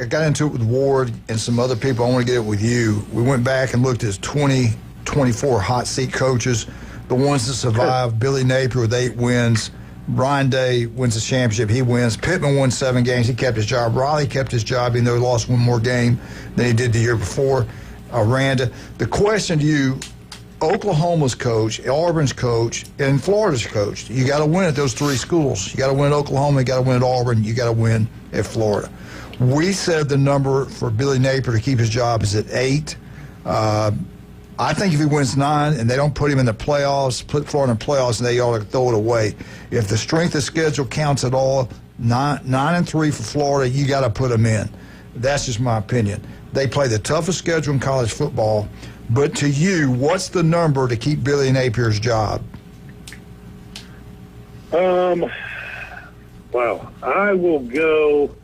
got into it with Ward and some other people. I want to get it with you. We went back and looked at 2024 hot seat coaches, the ones that survived. Billy Napier with 8 wins. Brian Day wins the championship. He wins. Pittman won 7 games. He kept his job. Riley kept his job, even though he lost 1 more game than he did the year before. Randa, the question to you, Oklahoma's coach, Auburn's coach, and Florida's coach. You got to win at those 3 schools. You got to win at Oklahoma. You got to win at Auburn. You got to win at Florida. We said the number for Billy Napier to keep his job is at 8. I think if he wins 9 and they don't put him in the playoffs, put Florida in the playoffs, and they ought to throw it away. If the strength of schedule counts at all, 9-3 for Florida, you got to put them in. That's just my opinion. They play the toughest schedule in college football. But to you, what's the number to keep Billy Napier's job? Well, I will go.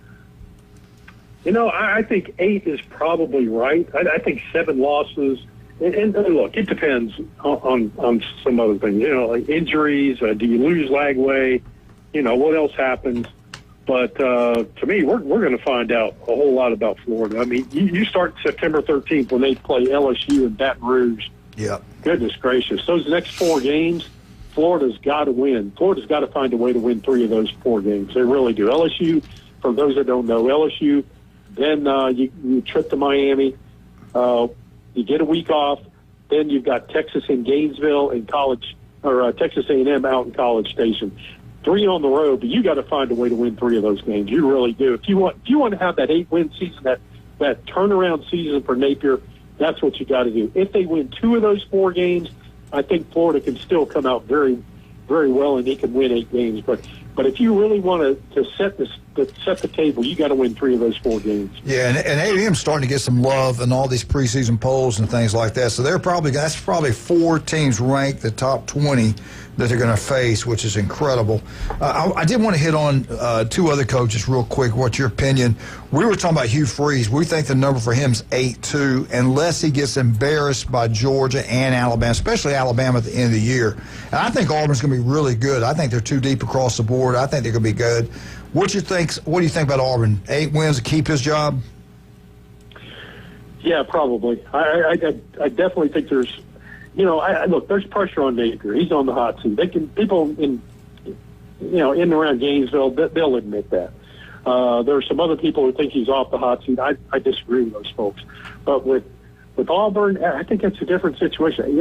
I think 8 is probably right. I think 7 losses. And look, it depends on some other things. Like injuries. Do you lose Lagway? What else happens? But to me, we're going to find out a whole lot about Florida. I mean, you start September 13th when they play LSU in Baton Rouge. Yeah. Goodness gracious. Those next 4 games, Florida's got to win. Florida's got to find a way to win 3 of those 4 games. They really do. LSU, for those that don't know, LSU, then you trip to Miami. You get a week off. Then you've got Texas in Gainesville and Texas A&M out in College Station. 3 on the road, but you got to find a way to win 3 of those games. You really do. If you want to have that 8-win season, that turnaround season for Napier, that's what you got to do. If they win 2 of those 4 games, I think Florida can still come out very, very well, and they can win 8 games. But But if you really want to set the table, you got to win 3 of those 4 games. Yeah, and A&M's starting to get some love in all these preseason polls and things like that. So that's probably 4 teams ranked the top 20 that they're going to face, which is incredible. I did want to hit on 2 other coaches real quick. What's your opinion? We were talking about Hugh Freeze. We think the number for him is 8-2, unless he gets embarrassed by Georgia and Alabama, especially Alabama at the end of the year. And I think Auburn's going to be really good. I think they're too deep across the board. I think they're going to be good. What do you think about Auburn? 8 wins to keep his job? Yeah, probably. I definitely think there's, look, there's pressure on Napier. He's on the hot seat. People in and around Gainesville, they'll admit that. There are some other people who think he's off the hot seat. I disagree with those folks. But with Auburn, I think it's a different situation.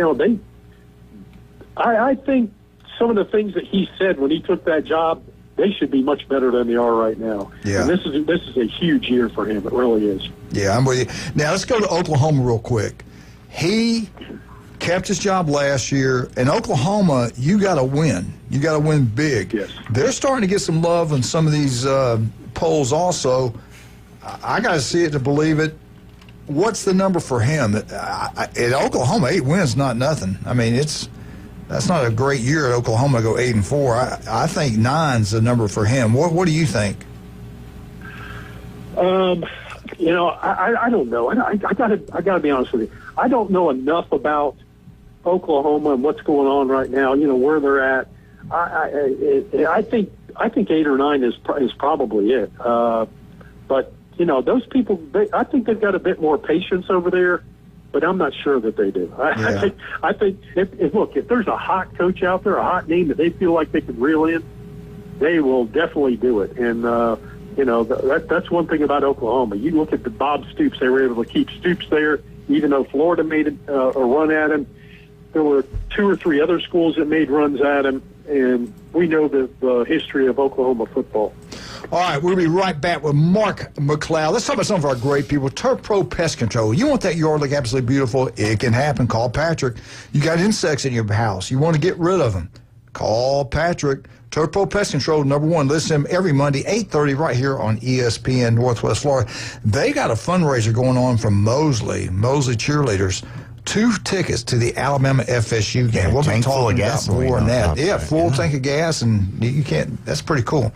I think some of the things that he said when he took that job, they should be much better than they are right now. Yeah. And this is a huge year for him. It really is. Yeah, I'm with you. Now, let's go to Oklahoma real quick. He kept his job last year. In Oklahoma, you got to win. You got to win big. Yes. They're starting to get some love in some of these polls also. I got to see it to believe it. What's the number for him? At Oklahoma, 8 wins, not nothing. I mean, that's not a great year at Oklahoma to go 8-4. I think 9's the number for him. What do you think? I don't know. I gotta be honest with you. I don't know enough about Oklahoma and what's going on right now. Where they're at. I think 8 or 9 is probably it. But those people. I think they've got a bit more patience over there. But I'm not sure that they do. I think if there's a hot coach out there, a hot name that they feel like they can reel in, they will definitely do it. And that's one thing about Oklahoma. You look at the Bob Stoops; they were able to keep Stoops there, even though Florida made a run at him. There were 2 or 3 other schools that made runs at him, and we know the history of Oklahoma football. All right, we'll be right back with Mark McLeod. Let's talk about some of our great people. Turf Pro Pest Control. You want that yard look absolutely beautiful? It can happen. Call Patrick. You got insects in your house. You want to get rid of them. Call Patrick. Turf Pro Pest Control, #1. Listen to him every Monday, 8:30, right here on ESPN Northwest Florida. They got a fundraiser going on from Mosley Cheerleaders. 2 tickets to the Alabama FSU game. We'll be talking about more on that. Yeah, full tank of gas, and you can't. That's pretty cool.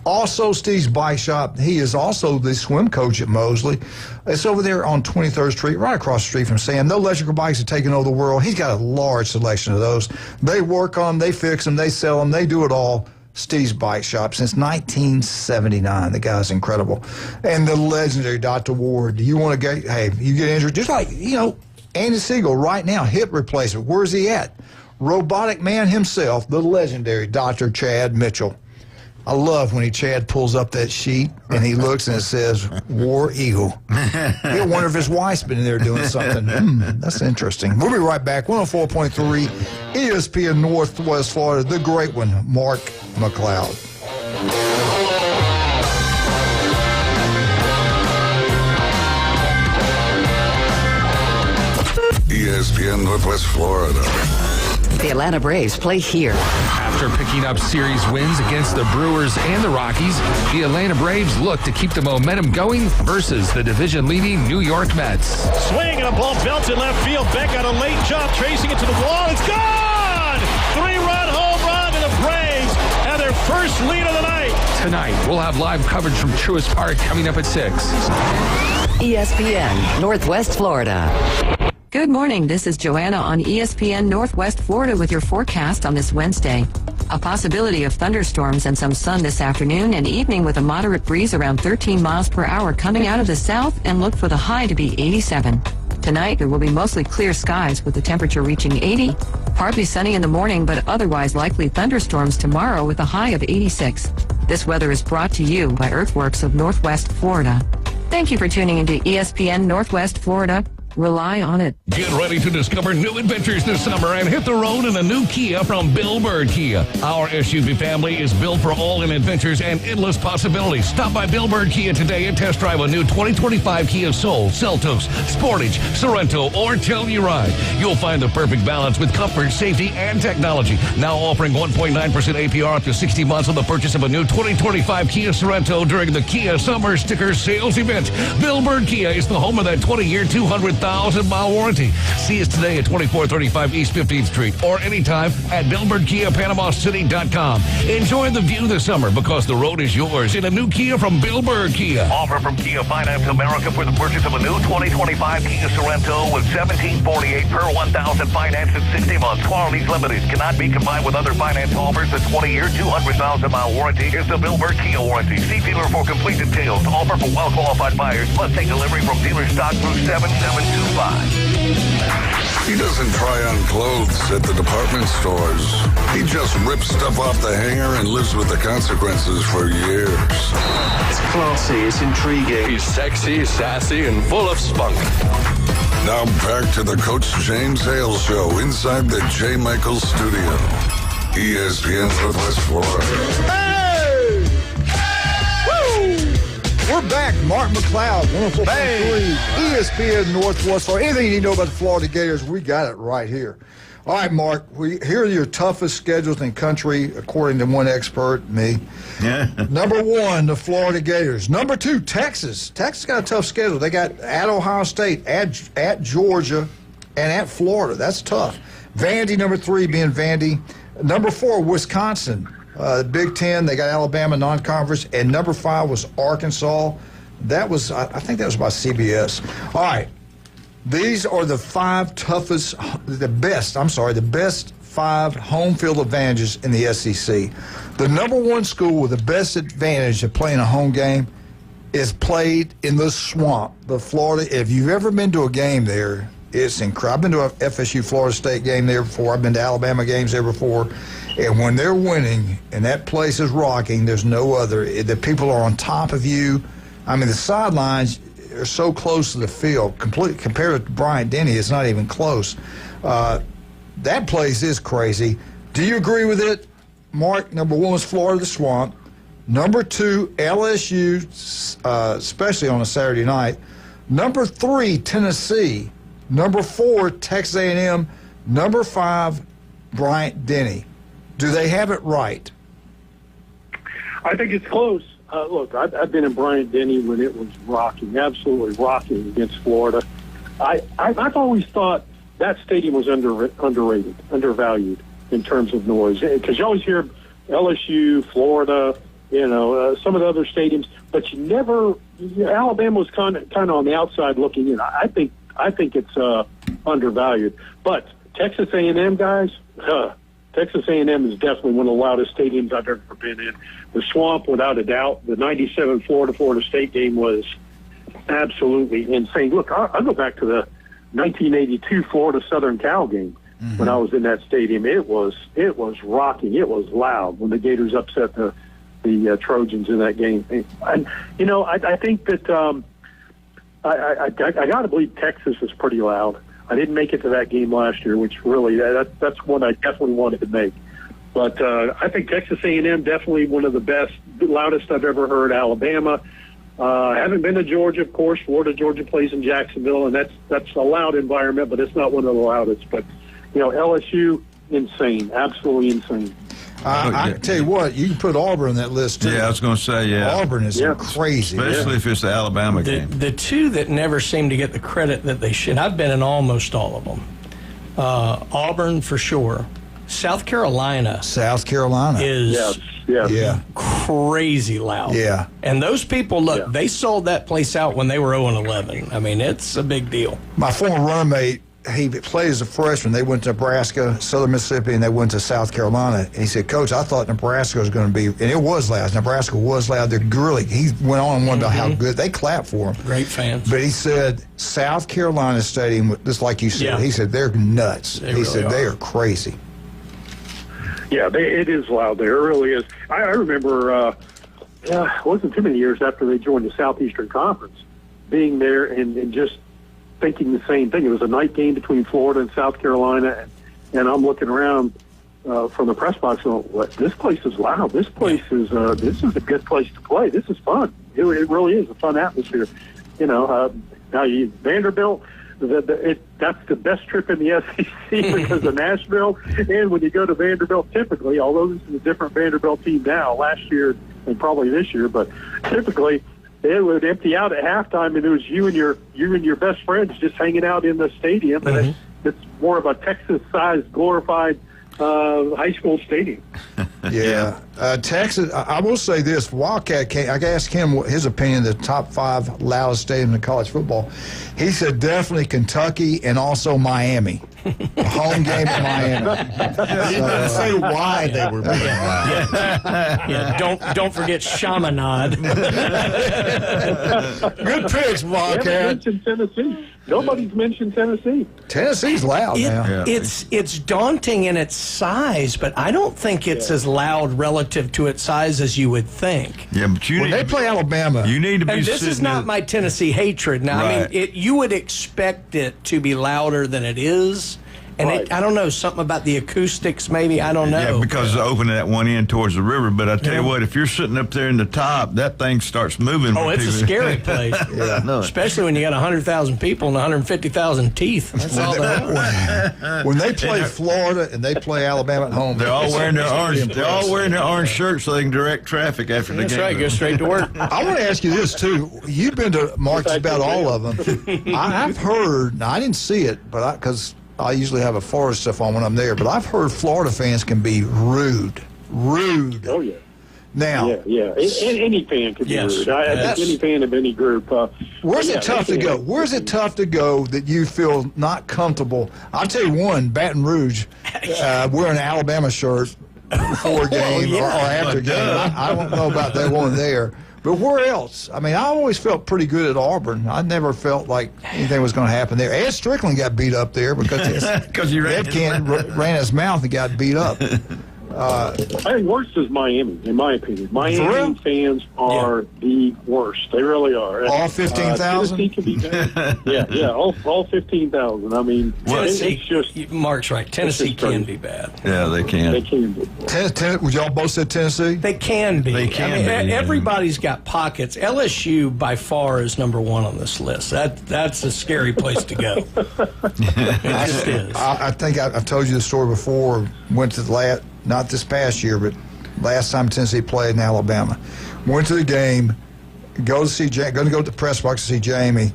Also, Steve's Bike Shop. He is also the swim coach at Mosley. It's over there on 23rd Street, right across the street from Sam. Those electrical bikes are taking over the world. He's got a large selection of those. They work on them, they fix them, they sell them, they do it all. Steve's Bike Shop since 1979. The guy's incredible. And the legendary Dr. Ward. You want to you get injured, just like, Andy Siegel right now, hip replacement. Where's he at? Robotic man himself, the legendary Dr. Chad Mitchell. I love when Chad pulls up that sheet and he looks and it says, War Eagle. He'll wonder if his wife's been in there doing something. That's interesting. We'll be right back. 104.3 ESPN Northwest Florida, the great one, Mark McLeod. ESPN Northwest Florida. The Atlanta Braves play here. After picking up series wins against the Brewers and the Rockies, the Atlanta Braves look to keep the momentum going versus the division-leading New York Mets. Swing and a ball belted left field. Beck got a late jump, tracing it to the wall. It's gone! 3-run home run to the Braves and their first lead of the night. Tonight, we'll have live coverage from Truist Park coming up at 6. ESPN Northwest Florida. Good morning. This is Joanna on ESPN Northwest Florida with your forecast on this Wednesday. A possibility of thunderstorms and some sun this afternoon and evening with a moderate breeze around 13 miles per hour coming out of the south, and look for the high to be 87. Tonight, there will be mostly clear skies with the temperature reaching 80. Partly sunny in the morning, but otherwise likely thunderstorms tomorrow with a high of 86. This weather is brought to you by Earthworks of Northwest Florida. Thank you for tuning into ESPN Northwest Florida. Rely on it. Get ready to discover new adventures this summer and hit the road in a new Kia from Bill Bird Kia. Our SUV family is built for all-in adventures and endless possibilities. Stop by Bill Bird Kia today and test drive a new 2025 Kia Soul, Seltos, Sportage, Sorento, or Telluride. You'll find the perfect balance with comfort, safety, and technology. Now offering 1.9% APR up to 60 months on the purchase of a new 2025 Kia Sorento during the Kia Summer Sticker Sales Event. Bill Bird Kia is the home of that 20-year, 200,000-mile warranty. See us today at 2435 East 15th Street or anytime at BillBirdKiaPanamaCity.com. Enjoy the view this summer because the road is yours in a new Kia from Bill Bird Kia. Offer from Kia Finance America for the purchase of a new 2025 Kia Sorento with $1,748 per 1,000 financed in 60 months. Qualities limited. Cannot be combined with other finance offers. The 20-year, 200,000-mile warranty is the Bill Bird Kia warranty. See dealer for complete details. Offer for well-qualified buyers. Must take delivery from dealer stock through 7725. He doesn't try on clothes at the department stores. He just rips stuff off the hanger and lives with the consequences for years. It's classy, it's intriguing. He's sexy, sassy, and full of spunk. Now back to the Coach James Hale Show inside the J. Michaels Studio. ESPN Northwest Florida. Hey! Woo! We're back. Mark McLeod, 104.3, ESPN Northwest Florida. Anything you need to know about the Florida Gators, we got it right here. All right, Mark, here are your toughest schedules in the country, according to one expert, me. Yeah. Number 1, the Florida Gators. Number 2, Texas. Texas got a tough schedule. They got at Ohio State, at Georgia, and at Florida. That's tough. Vandy, number 3, being Vandy. Number 4, Wisconsin. Big Ten, they got Alabama non-conference, and number 5 was Arkansas. That was, I think that was by CBS. All right, these are the 5 toughest, the best 5 home field advantages in the SEC. The number 1 school with the best advantage of playing a home game is played in the Swamp, the Florida. If you've ever been to a game there, it's incredible. I've been to a FSU Florida State game there before. I've been to Alabama games there before. And when they're winning and that place is rocking, there's no other. The people are on top of you. I mean, the sidelines are so close to the field. Compared to Bryant-Denny, it's not even close. That place is crazy. Do you agree with it? Mark, number 1 was Florida, the Swamp. Number 2, LSU, especially on a Saturday night. Number 3, Tennessee. Number 4, Texas A&M. Number 5, Bryant-Denny. Do they have it right? I think it's close. Look, I've been in Bryant-Denny when it was rocking, absolutely rocking against Florida. I've always thought that stadium was underrated, undervalued in terms of noise. Because you always hear LSU, Florida, some of the other stadiums, but you never. Alabama was kind of on the outside looking in. I think it's undervalued. But Texas A&M guys. Texas A&M is definitely one of the loudest stadiums I've ever been in. The Swamp, without a doubt. The 97 Florida State game was absolutely insane. Look, I'll go back to the 1982 Florida Southern Cal game when I was in that stadium. It was rocking. It was loud when the Gators upset the Trojans in that game. And I think that I got to believe Texas is pretty loud. I didn't make it to that game last year, which really that's one I definitely wanted to make. But I think Texas A&M definitely one of the best, loudest I've ever heard. Alabama. I haven't been to Georgia, of course. Florida, Georgia plays in Jacksonville, and that's a loud environment, but it's not one of the loudest. But LSU, insane, absolutely insane. I tell you what, you can put Auburn on that list too. Yeah, I was going to say, yeah. Auburn is crazy. Especially if it's the Alabama game. The 2 that never seem to get the credit that they should. I've been in almost all of them. Auburn for sure. South Carolina is crazy loud. Yeah. And those people, look, they sold that place out when they were 0-11. I mean, it's a big deal. My former running mate, he played as a freshman. They went to Nebraska, Southern Mississippi, and they went to South Carolina. And he said, Coach, I thought Nebraska was going to be, and it was loud. Nebraska was loud. They're really, he went on and wondered about how good. They clapped for him. Great fans. But he said, South Carolina Stadium, just like you said, he said, they're nuts. He said, they are crazy. Yeah, it is loud there. It really is. I remember, it wasn't too many years after they joined the Southeastern Conference, being there and just thinking the same thing. It was a night game between Florida and South Carolina, and I'm looking around from the press box going, this place is loud. This place is this is a good place to play. This is fun. It really is a fun atmosphere. Now Vanderbilt, that's the best trip in the SEC because of Nashville. And when you go to Vanderbilt, typically, although this is a different Vanderbilt team now, last year and probably this year, but typically it would empty out at halftime, and it was you and your best friends just hanging out in the stadium. And it's more of a Texas-sized, glorified high school stadium. Yeah. Texas, I will say this. Wildcat, I asked him his opinion, the top 5 loudest stadiums in college football. He said definitely Kentucky and also Miami. A home game in Miami. He didn't say why they were being loud. Yeah, don't forget Chaminade. Good picks, Wildcat. Mentioned Tennessee. Nobody's mentioned Tennessee. Tennessee's loud now. It's daunting in its size, but I don't think it's as loud relative to its size as you would think. Yeah, but when they play Alabama, you need to be. And this is not my Tennessee hatred. Now, Right. I mean, you would expect it to be louder than it is. And I don't know, something about the acoustics maybe, I don't know. Yeah, because it's open at one end towards the river. But I tell you what, if you're sitting up there in the top, that thing starts moving. Oh, it's a scary place. Yeah, I know it. Especially when you got 100,000 people and 150,000 teeth. That's all that. When they play Florida and they play Alabama at home, They're all wearing their orange. They're all wearing their orange shirts so they can direct traffic after the game. That's right. Go straight to work. I want to ask you this too. You've been to marches about all of them. I've heard. Now I didn't see it, but because I usually have a Florida stuff on when I'm there. But I've heard Florida fans can be rude. Oh yeah. Now, yeah. Any fan can be rude. I think any fan of any group. Where's it tough to go? Where's it tough to go that you feel not comfortable? I'll tell you one, Baton Rouge, wearing an Alabama shirt before a game or after a game. I don't know about that one there. But where else? I mean, I always felt pretty good at Auburn. I never felt like anything was going to happen there. Ed Strickland got beat up there because Ed ran his mouth and got beat up. I think worst is Miami, in my opinion. Miami fans are the worst. They really are. All 15,000? Tennessee can be bad. yeah, all 15,000. I mean, Tennessee, it's just... Mark's right. Tennessee can be bad. Yeah, they can. They can be. Would y'all both say Tennessee? They can be. They can be. Everybody's got pockets. LSU, by far, is number 1 on this list. That's a scary place to go. It just is. I think I've told you the story before. Went to the not this past year, but last time Tennessee played in Alabama. Went to the game, going to go to the press box to see Jamie,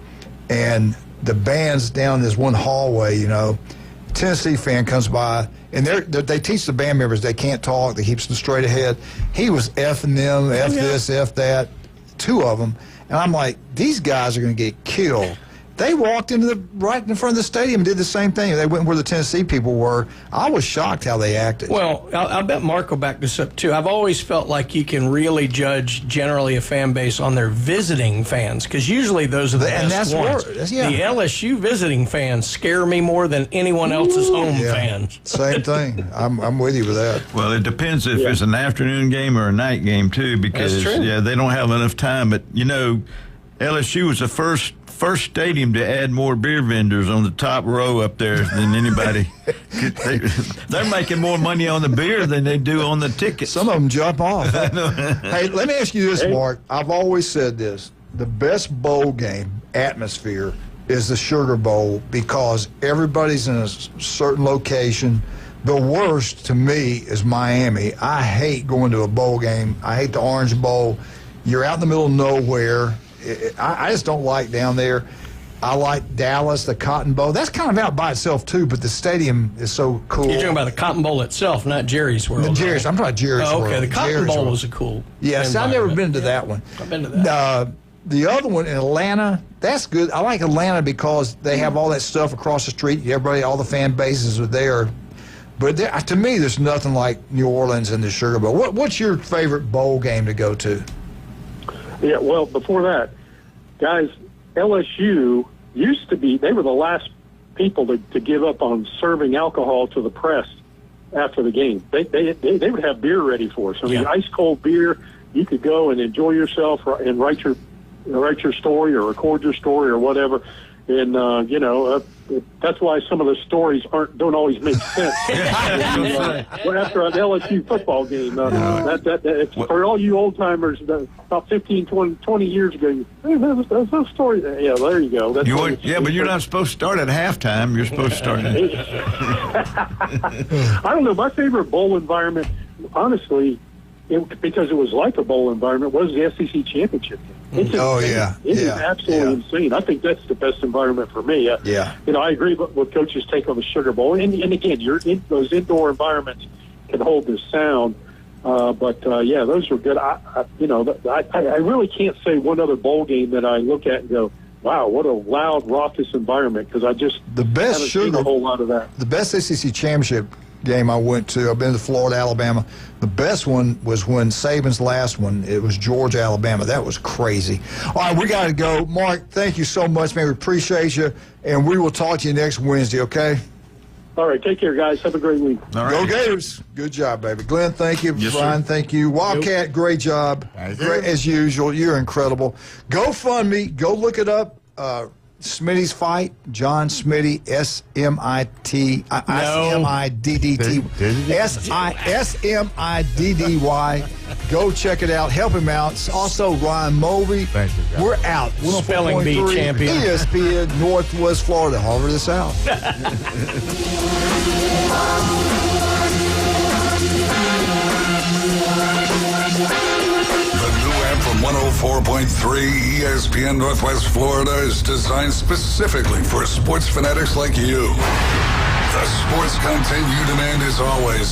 and the band's down this one hallway, Tennessee fan comes by, and they teach the band members they can't talk, they keep them straight ahead. He was effing them, this, F that, 2 of them. And I'm like, these guys are going to get killed. They walked right in front of the stadium and did the same thing. They went where the Tennessee people were. I was shocked how they acted. Well, I'll bet Mark will back this up, too. I've always felt like you can really judge generally a fan base on their visiting fans, because usually those are the best ones. The LSU visiting fans scare me more than anyone else's home fans. Same thing. I'm with you with that. Well, it depends if it's an afternoon game or a night game, too, because, they don't have enough time. But, LSU was the first stadium to add more beer vendors on the top row up there than anybody. They're making more money on the beer than they do on the tickets. Some of them jump off. Hey, let me ask you this, Mark. I've always said this. The best bowl game atmosphere is the Sugar Bowl because everybody's in a certain location. The worst to me is Miami. I hate going to a bowl game. I hate the Orange Bowl. You're out in the middle of nowhere. I just don't like down there. I like Dallas, the Cotton Bowl. That's kind of out by itself, too, but the stadium is so cool. You're talking about the Cotton Bowl itself, not Jerry's World. I'm talking about Jerry's World. Okay, the Cotton Bowl was a cool Yes, I've never been to that one. I've been to that. The other one in Atlanta, that's good. I like Atlanta because they have all that stuff across the street. All the fan bases are there. But to me, there's nothing like New Orleans and the Sugar Bowl. What's your favorite bowl game to go to? Yeah, well, before that, guys, LSU used to be, they were the last people to give up on serving alcohol to the press after the game. They would have beer ready for us. I mean, ice cold beer, you could go and enjoy yourself and write your story or record your story or whatever. And that's why some of the stories don't always make sense. After an LSU football game, it's for all you old timers. About 15, 20 years ago, that's no story. Yeah, there you go. That's but you're not supposed to start at halftime. You're supposed to start at. I don't know. My favorite bowl environment, honestly, because it was like a bowl environment, was the SEC championship game. It's is absolutely insane. I think that's the best environment for me. I agree with Coach's take on the Sugar Bowl. And again, those indoor environments can hold the sound. Those were good. I really can't say one other bowl game that I look at and go, wow, what a loud, raucous environment, because I just haven't seen a whole lot of that. The best SEC championship game I went to, I've been to Florida, Alabama. The best one was when Saban's last one, it was Georgia, Alabama. That was crazy. All right, we got to go. Mark, thank you so much, man. We appreciate you, and we will talk to you next Wednesday, okay? All right, take care, guys. Have a great week. All right. Go Gators. Good job, baby. Glenn, thank you. Yes, Brian, sir. thank you. Wildcat, great job. Great, as usual. You're incredible. GoFundMe. Go look it up. Smitty's Fight, John Smitty, S-M-I-D-D-T, S-I-S-M-I-D-D-Y. Go check it out. Help him out. Also, Ryan Mulvey. Thank you, guys. We're out. Spelling bee champion. ESPN, Northwest Florida. Hover this out. From 104.3 ESPN Northwest Florida is designed specifically for sports fanatics like you. The sports content you demand is always